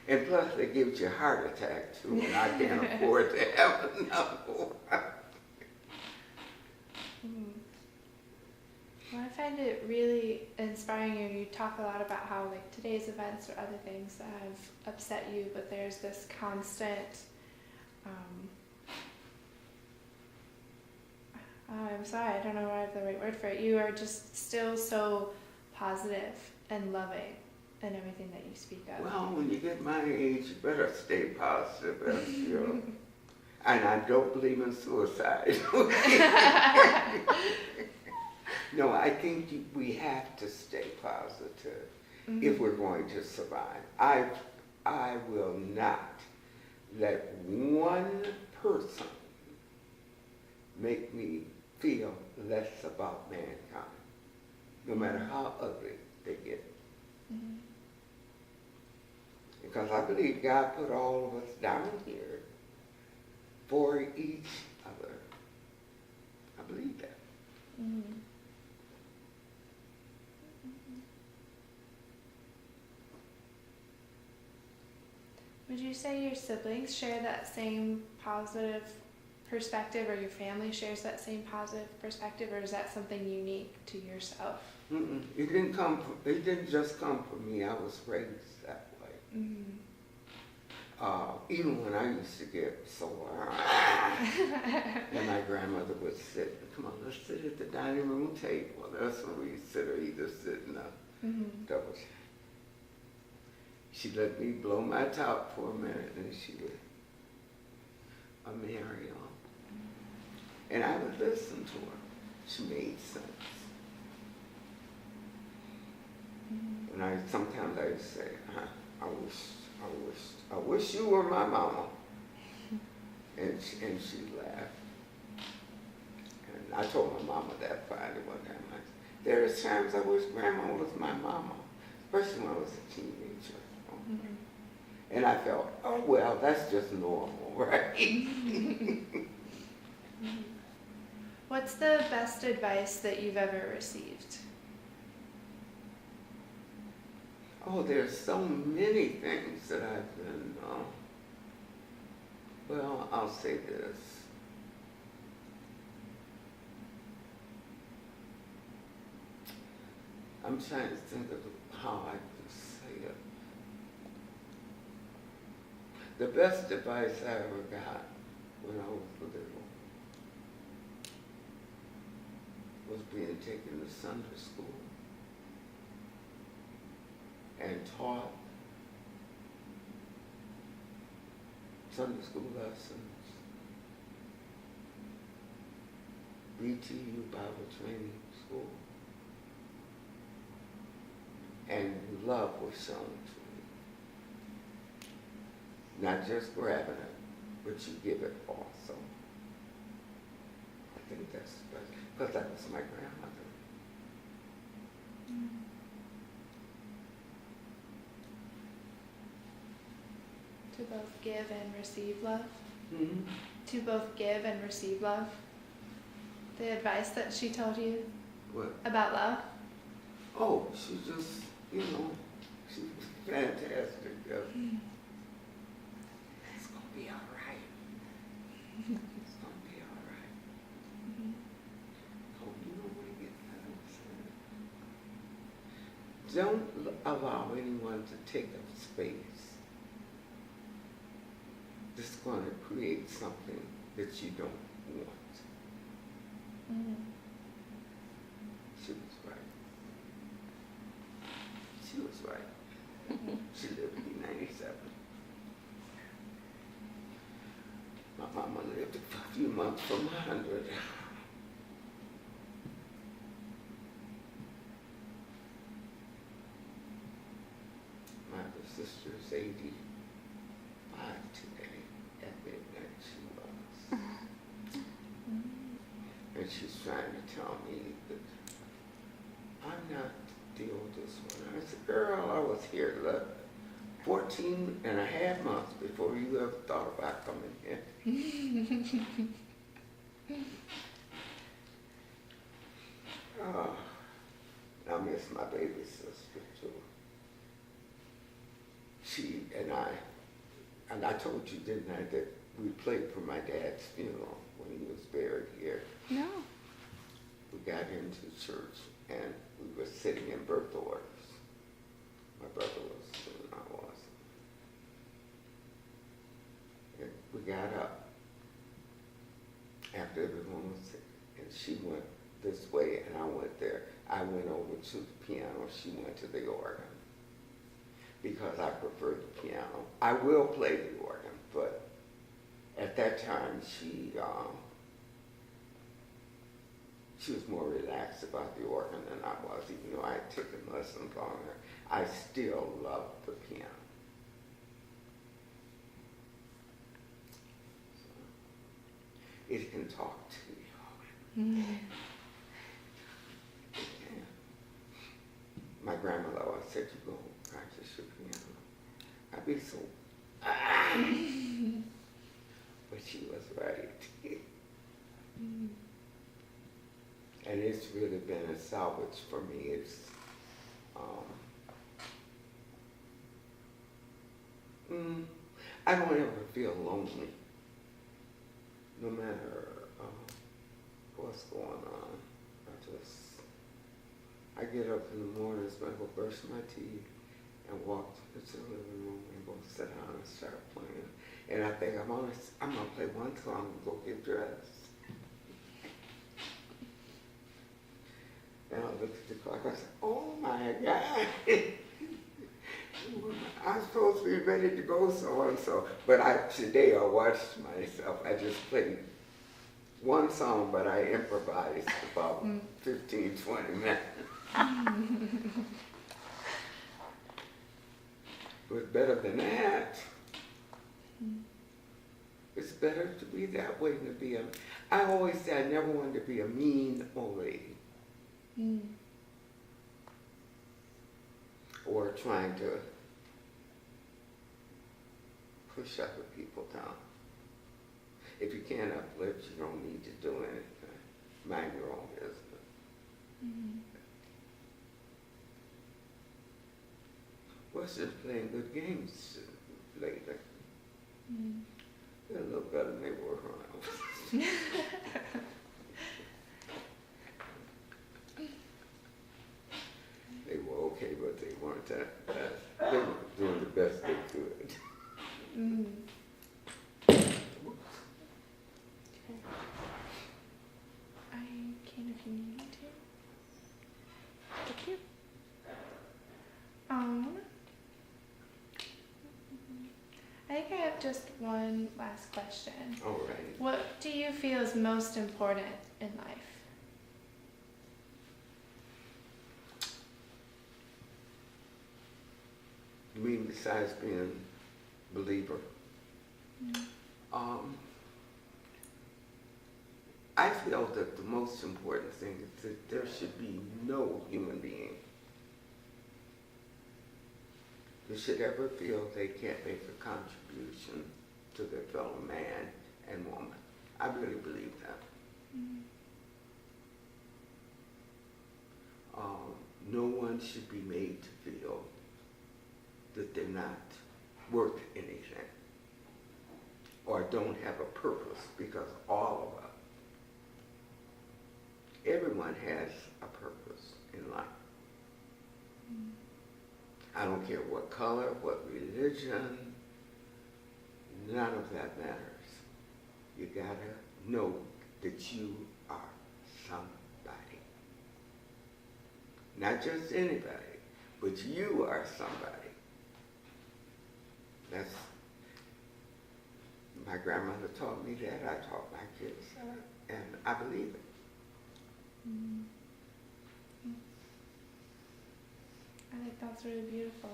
And plus it gives you a heart attack too, and I can't afford to have another one. What if I find it really inspiring. You talk a lot about how like today's events or other things that have upset you, but there's this constant, I'm sorry, I don't know what I have the right word for it. You are just still so positive and loving in everything that you speak of. Well, when you get my age, you better stay positive, and I don't believe in suicide. No, I think we have to stay positive if we're going to survive. I will not let one person make me feel less about mankind, no matter how ugly they get. Because I believe God put all of us down here for each other. I believe that. Would you say your siblings share that same positive perspective, or your family shares that same positive perspective, or is that something unique to yourself? It didn't just come from me. I was raised that way. Even when I used to get sore, and my grandmother would sit, come on, let's sit at the dining room table. That's when we sit, or either sit in a double chair. She'd let me blow my top for a minute, and she would marry on. And I would listen to her. She made sense. And sometimes I would say, I wish you were my mama. And she laughed. And I told my mama that finally one time. There's times I wish grandma was my mama, especially when I was a teenager. And I felt, oh well, that's just normal, right? What's the best advice that you've ever received? Oh, there's so many things that I've been, well, I'll say this. I'm trying to think of how I could say it. The best advice I ever got when I was little was being taken to Sunday school and taught Sunday school lessons, BTU Bible Training School, and love was shown to me. Not just grabbing it, but you give it also. I think that's the best, because that was my grandmother. To both give and receive love? Mm-hmm. To both give and receive love? The advice that she told you What? about love? Oh, she just, she was fantastic. It's going to be all right. It's going to be all right. Oh, you know what I get that I'm saying? Don't allow anyone to take up space that's going to create something that you don't want. She was right. She was right. She lived to be 97. My mama lived a few months from 100. My other sister's 85 today. At midnight she was. And she's trying to tell me that I'm not the oldest one. I said, girl, I was here 14 and a half months before you ever thought about coming here. Oh, I miss my baby sister too. She and I told you, didn't I, that we played for my dad's funeral when he was buried here. No. We got into church and we were sitting in birth orders. My brother was and I was. And we got up after everyone was sick, and she went this way and I went there. I went over to the piano, she went to the organ because I prefer the piano. I will play the organ, but at that time she was more relaxed about the organ than I was, even though I had taken lessons on her. I still love the piano. So, it can talk to you. Mm-hmm. Yeah. My grandmother always said, you go practice your piano. I'd be so, but she was right. Mm-hmm. And it's really been a salvage for me. It's, I don't ever feel lonely, no matter what's going on. I get up in the mornings, I go brush my teeth and walk to the living room and go sit down and start playing. And I think I'm gonna play one song and go get dressed. And I look at the clock, I said, oh my God. I'm supposed to be ready to go so and so. But today I watched myself. I just played one song, but I improvised about 15, 20 minutes. It was better than that. It's better to be that way than to be I always say I never wanted to be a mean old lady. Or trying to push other people down. If you can't uplift, you don't need to do anything. Mind your own business. Mm-hmm. What's just playing good games lately? Mm-hmm. They're a little better than they were when I was. They were okay, but they weren't that bad. They were doing the best they could. Mm. Okay. I can if you need me to. Thank you. I think I have just one last question. All right. What do you feel is most important in life? You mean besides being a believer? Mm-hmm. I feel that the most important thing is that there should be no human being who should ever feel they can't make a contribution to their fellow man and woman. I really believe that. Mm-hmm. No one should be made to feel that they're not worth anything or don't have a purpose, because all of us, everyone has a purpose in life. Mm. I don't care what color, what religion, none of that matters. You gotta know that you are somebody. Not just anybody, but you are somebody. That's, my grandmother taught me that, I taught my kids that, and I believe it. Mm-hmm. I think that's really beautiful.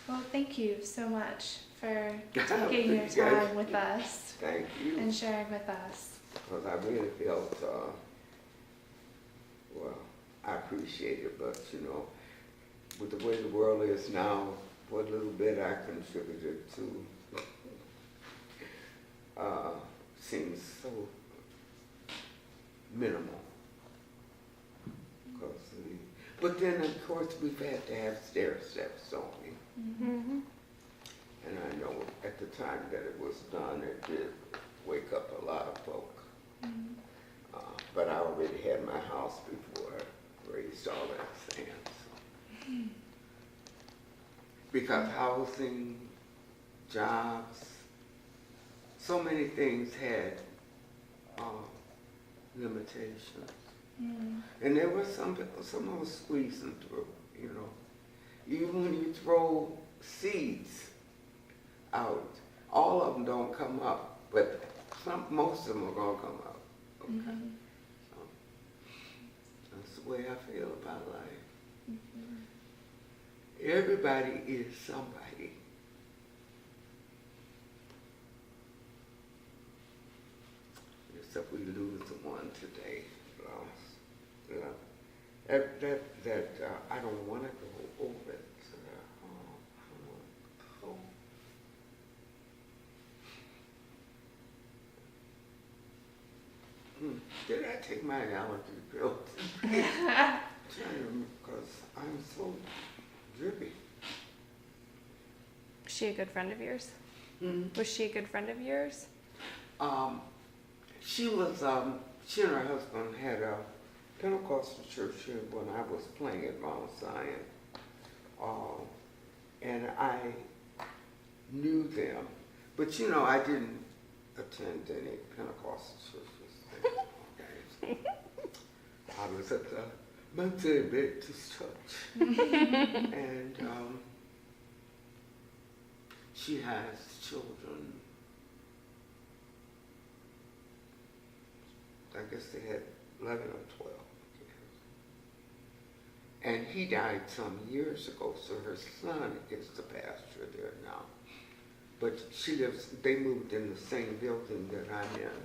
Well, thank you so much for taking your time with us. Thank you. And sharing with us. Because I really felt, well, I appreciate it, but you know, with the way the world is now, what little bit I contributed to seems so minimal. But then, of course, we've had to have stair steps, don't we? Mm-hmm. And I know at the time that it was done, it did wake up a lot of folk. Mm-hmm. But I already had my house before I raised all because housing, jobs, so many things had limitations. And there were some of us squeezing through, you know. Even when you throw seeds out, all of them don't come up, but most of them are gonna come up. Okay. So, that's the way I feel about life. Everybody is somebody. Except we lose one today. I don't want to go over it. Did I take my allergy pills? Because I'm so drippy. Was she a good friend of yours? Was she a good friend of yours? She was, she and her husband had a Pentecostal church here when I was playing at Mount Zion. And I knew them. But you know, I didn't attend any Pentecostal churches. Okay. I was at the Methodist Baptist Church. And she has children. I guess they had 11 or 12 kids. And he died some years ago, so her son is the pastor there now. But they moved in the same building that I'm in.